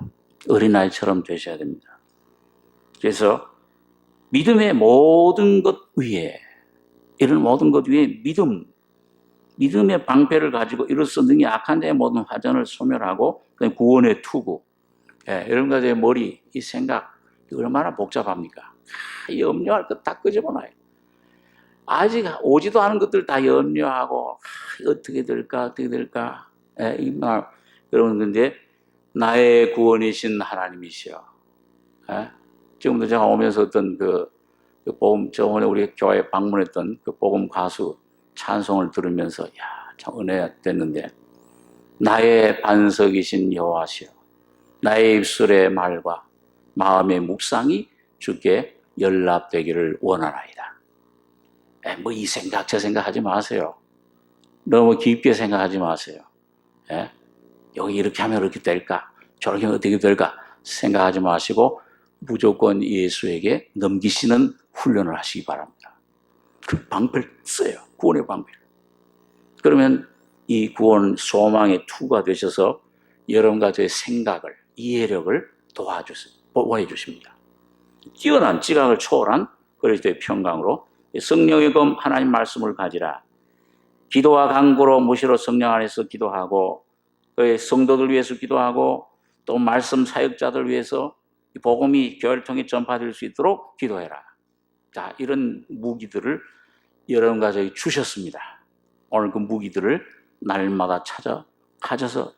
S1: 어린아이처럼 되셔야 됩니다. 그래서 믿음의 모든 것 위에, 이런 모든 것 위에 믿음의 방패를 가지고 이로써 능히 악한 자의 모든 화전을 소멸하고, 구원의 투구. 여러분과 제 머리, 이 생각, 얼마나 복잡합니까? 염려할 것 다 끄집어놔요. 아직 오지도 않은 것들 다 염려하고, 어떻게 될까. 이 말, 여러분, 근데 나의 구원이신 하나님이시여. 지금도 제가 오면서 어떤 복음, 저번에 우리 교회 방문했던 그 복음 가수 찬송을 들으면서, 참 은혜가 됐는데, 나의 반석이신 여호와시여, 나의 입술의 말과 마음의 묵상이 주께 연락되기를 원하나이다. 뭐 이 생각 저 생각 하지 마세요. 너무 깊게 생각하지 마세요. 여기 이렇게 하면 이렇게 될까, 저렇게 하면 어떻게 될까 생각하지 마시고 무조건 예수에게 넘기시는 훈련을 하시기 바랍니다. 그 방패를 써요. 구원의 방패를. 그러면 이 구원 소망의 투가 되셔서 여러분과 저의 생각을, 이해력을 보호해 주십니다. 뛰어난 지각을 초월한 그리스도의 평강으로 성령의 검 하나님 말씀을 가지라. 기도와 간구로 무시로 성령 안에서 기도하고, 그의 성도들 위해서 기도하고, 또 말씀 사역자들 위해서 복음이 교회를 통해 전파될 수 있도록 기도해라. 자, 이런 무기들을 여러분과 저희 주셨습니다. 오늘 그 무기들을 날마다 가져서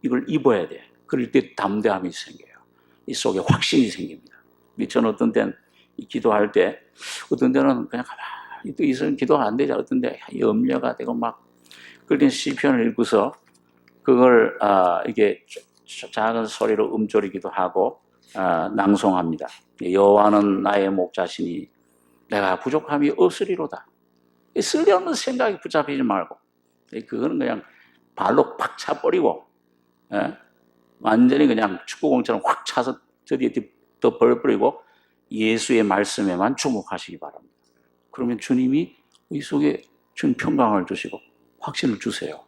S1: 이걸 입어야 돼. 그럴 때 담대함이 생겨요. 이 속에 확신이 생깁니다. 저는 어떤 때는 기도할 때, 어떤 때는 그냥 가만히 또 있으면 기도가 안 되죠. 어떤 때 염려가 되고 그럴 때 시편을 읽고서 그걸 이게 작은 소리로 음조리기도 하고 낭송합니다. 여호와는 나의 목자시니 내가 부족함이 없으리로다. 쓸데없는 생각에 붙잡히지 말고 그거는 그냥 발로 팍 차버리고 완전히 그냥 축구공처럼 확 차서 저 뒤에 더 벌버리고 예수의 말씀에만 주목하시기 바랍니다. 그러면 주님이 이 속에 준 평강을 주시고 확신을 주세요.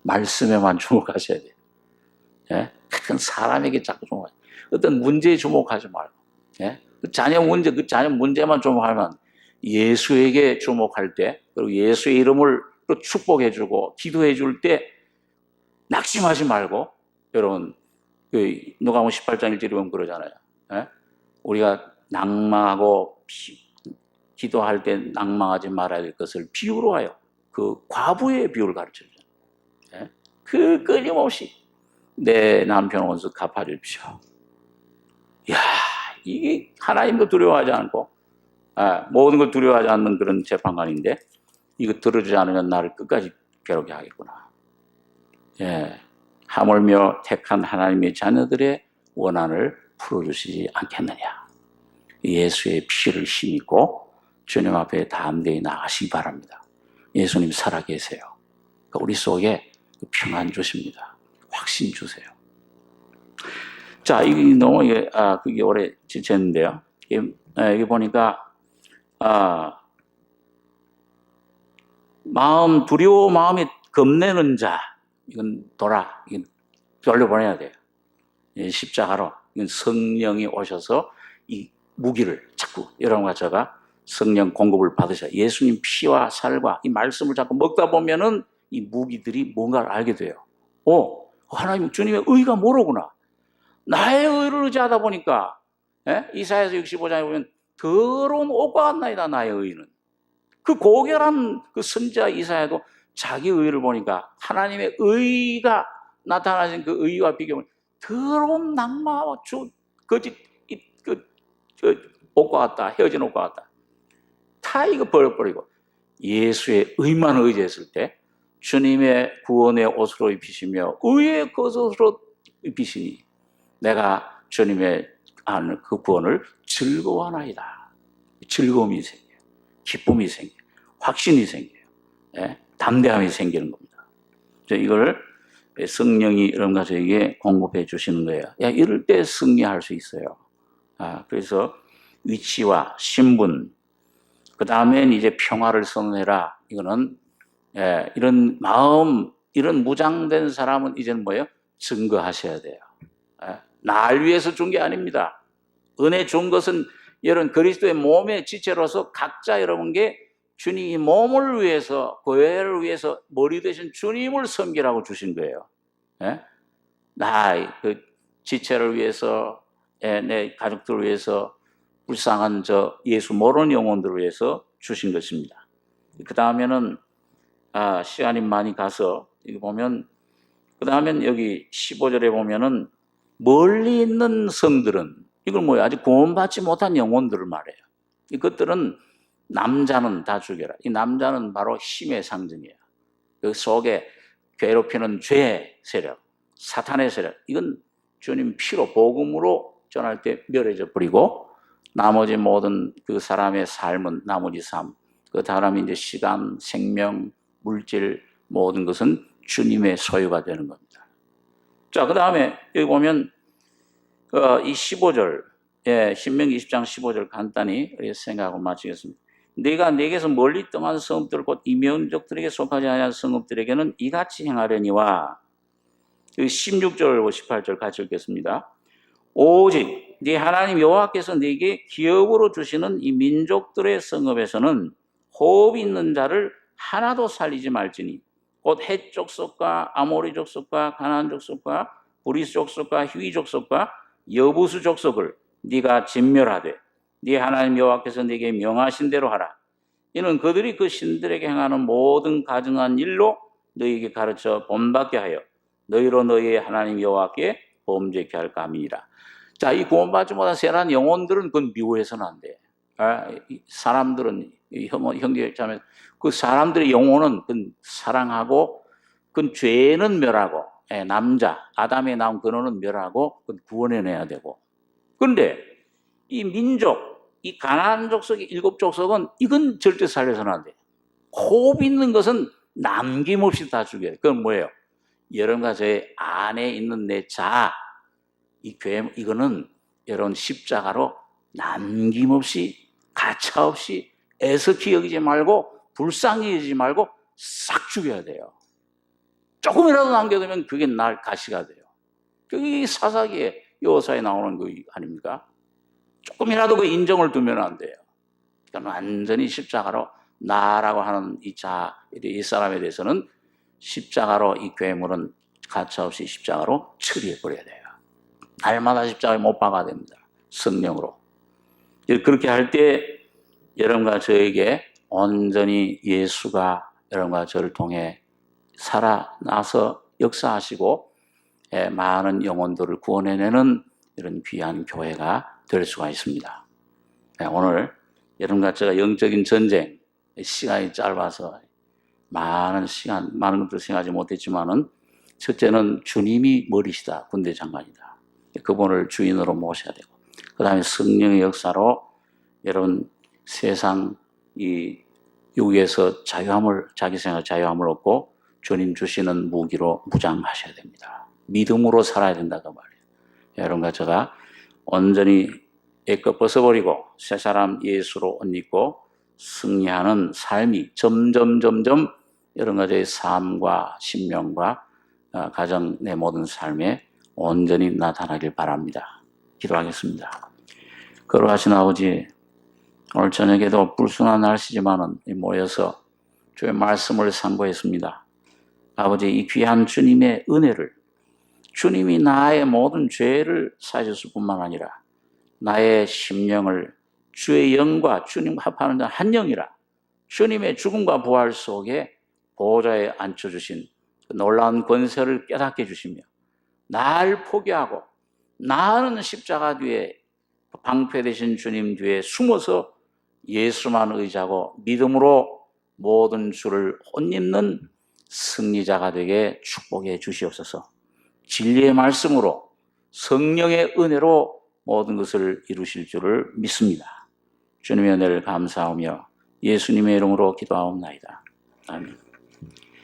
S1: 말씀에만 주목하셔야 돼요. 어떤 사람에게 자꾸 주목하지, 어떤 문제에 주목하지 말고, 그 자녀 문제만 주목하면 예수에게 주목할 때, 그리고 예수의 이름을 또 축복해주고 기도해줄 때 낙심하지 말고, 여러분, 누가복음 18장 1절에 보면 그러잖아요. 우리가 낭망하고 기도할 때 낭망하지 말아야 될 것을 비유로 하여 그 과부의 비유를 가르쳐주잖아요. 그 끊임없이 내 남편 원수 갚아주십시오. 이야, 이게 하나님도 두려워하지 않고 모든 걸 두려워하지 않는 그런 재판관인데 이거 들어주지 않으면 나를 끝까지 괴롭게 하겠구나. 하물며 택한 하나님의 자녀들의 원한을 풀어주시지 않겠느냐. 예수의 피를 힘입고 주님 앞에 담대히 나가시기 바랍니다. 예수님 살아계세요. 우리 속에 평안 주십니다. 확신 주세요. 자, 이게 너무 그게 오래 지쳤는데요. 여기 보니까 두려워 마음이 겁내는 자, 이건 이건 돌려보내야 돼요. 십자가로 이건 성령이 오셔서 이 무기를 자꾸 여러분과 제가 성령 공급을 받으셔. 예수님 피와 살과 이 말씀을 자꾸 먹다 보면은 이 무기들이 뭔가를 알게 돼요. 하나님 주님의 의가 뭐로구나. 나의 의를 의지하다 보니까 이사야서 65장에 보면 더러운 옷과 같나이다 나의 의는. 그 고결한 그 선지자 이사야도 자기 의를 보니까 하나님의 의가 나타나신 그 의와 비교하면 더러운 낙마와 거짓 옷과 같다. 헤어진 옷과 같다. 다 이거 버려버리고 예수의 의만 의지했을 때 주님의 구원의 옷으로 입히시며 의의 겉옷으로 입히시니 내가 주님의 아는 그 구원을 즐거워하나이다. 즐거움이 생겨요. 기쁨이 생겨요. 확신이 생겨요. 담대함이 생기는 겁니다. 이걸 성령이 여러분과 저에게 공급해 주시는 거예요. 이럴 때 승리할 수 있어요. 그래서 위치와 신분, 그 다음엔 이제 평화를 선언해라. 이거는 이런 마음, 이런 무장된 사람은 이제는 뭐예요? 증거하셔야 돼요. 날 위해서 준 게 아닙니다. 은혜 준 것은 여러분 그리스도의 몸의 지체로서 각자 여러분께 주님이 몸을 위해서, 교회를 위해서 머리 되신 주님을 섬기라고 주신 거예요. 그 지체를 위해서, 내 가족들을 위해서, 불쌍한 예수 모르는 영혼들을 위해서 주신 것입니다. 그 다음에는 시간이 많이 가서 여기 보면, 그 다음엔 여기 15절에 보면은 멀리 있는 성들은, 이건 뭐예요? 아직 구원받지 못한 영혼들을 말해요. 이것들은 남자는 다 죽여라. 이 남자는 바로 힘의 상징이에요. 그 속에 괴롭히는 죄의 세력, 사탄의 세력, 이건 주님 피로 복음으로 전할 때 멸해져 버리고 나머지 모든 그 사람의 삶은 나머지 삶, 그 사람이 이제 시간, 생명, 물질 모든 것은 주님의 소유가 되는 겁니다. 자, 그 다음에 여기 보면 이 15절, 신명기 20장 15절 간단히 생각하고 마치겠습니다. 네가 내게서 멀리 떠난 성읍들 곧 이면족들에게 속하지 아니한 성읍들에게는 이같이 행하려니와 16절 18절 같이 읽겠습니다. 오직 네 하나님 여호와께서 네게 기업으로 주시는 이 민족들의 성읍에서는 호흡 있는 자를 하나도 살리지 말지니 곧 헷 족속과 아모리 족속과 가나안 족속과 브리스 족속과 히위 족속과 여부수 족속을 네가 진멸하되 네 하나님 여호와께서 네게 명하신 대로 하라. 이는 그들이 그 신들에게 행하는 모든 가증한 일로 너희에게 가르쳐 본받게 하여 너희로 너희의 하나님 여호와께 범죄케 할까 함이니라. 자, 이 구원받지 못한 세난 영혼들은 그건 미워해서는 안 돼. 사람들은 형제자매 그 사람들의 영혼은 그건 사랑하고 그건 죄는 멸하고 남자 아담의 나온 근원은 멸하고 그건 구원해내야 되고. 그런데 이 민족, 이 가나안 족속의 7족속은 이건 절대 살려서는 안 돼요. 호흡 있는 것은 남김없이 다 죽여야 돼요. 그건 뭐예요? 여러분과 저의 안에 있는 내 자아, 이거는 여러분 십자가로 남김없이 가차없이 애석히 여기지 말고 불쌍히 여기지 말고 싹 죽여야 돼요. 조금이라도 남겨두면 그게 날 가시가 돼요. 그게 사사기에 여호사에 나오는 거 아닙니까? 조금이라도 그 인정을 두면 안 돼요. 그러니까 완전히 십자가로 나라고 하는 이 사람에 대해서는 십자가로 이 괴물은 가차없이 십자가로 처리해버려야 돼요. 날마다 십자가에 못 박아야 됩니다. 성령으로. 그렇게 할 때 여러분과 저에게 온전히 예수가 여러분과 저를 통해 살아나서 역사하시고 많은 영혼들을 구원해내는 이런 귀한 교회가 될 수가 있습니다. 오늘 여러분과 제가 영적인 전쟁, 시간이 짧아서 많은 것들 생각하지 못했지만은 첫째는 주님이 머리시다, 군대 장관이다. 그분을 주인으로 모셔야 되고, 그 다음에 성령의 역사로 여러분 세상 이 여기에서 자기 생각 자유함을 얻고 주님 주시는 무기로 무장하셔야 됩니다. 믿음으로 살아야 된다고 말이에요. 여러분과 제가 온전히 옛것 벗어버리고 새 사람 예수로 옷 입고 승리하는 삶이 점점 여러분과 저의 삶과 신명과 가정 내 모든 삶에 온전히 나타나길 바랍니다. 기도하겠습니다. 거룩하신 아버지, 오늘 저녁에도 불순한 날씨지만은 모여서 주의 말씀을 상고했습니다. 아버지, 이 귀한 주님의 은혜를, 주님이 나의 모든 죄를 사하셨을 뿐만 아니라 나의 심령을 주의 영과 주님 합하는 자 한 영이라 주님의 죽음과 부활 속에 보호자에 앉혀주신 그 놀라운 권세를 깨닫게 해주시며 날 포기하고 나는 십자가 뒤에 방패되신 주님 뒤에 숨어서 예수만 의지하고 믿음으로 모든 주를 옷 입는 승리자가 되게 축복해 주시옵소서. 진리의 말씀으로 성령의 은혜로 모든 것을 이루실 줄을 믿습니다. 주님의 은혜를 감사하며 예수님의 이름으로 기도하옵나이다. 아멘.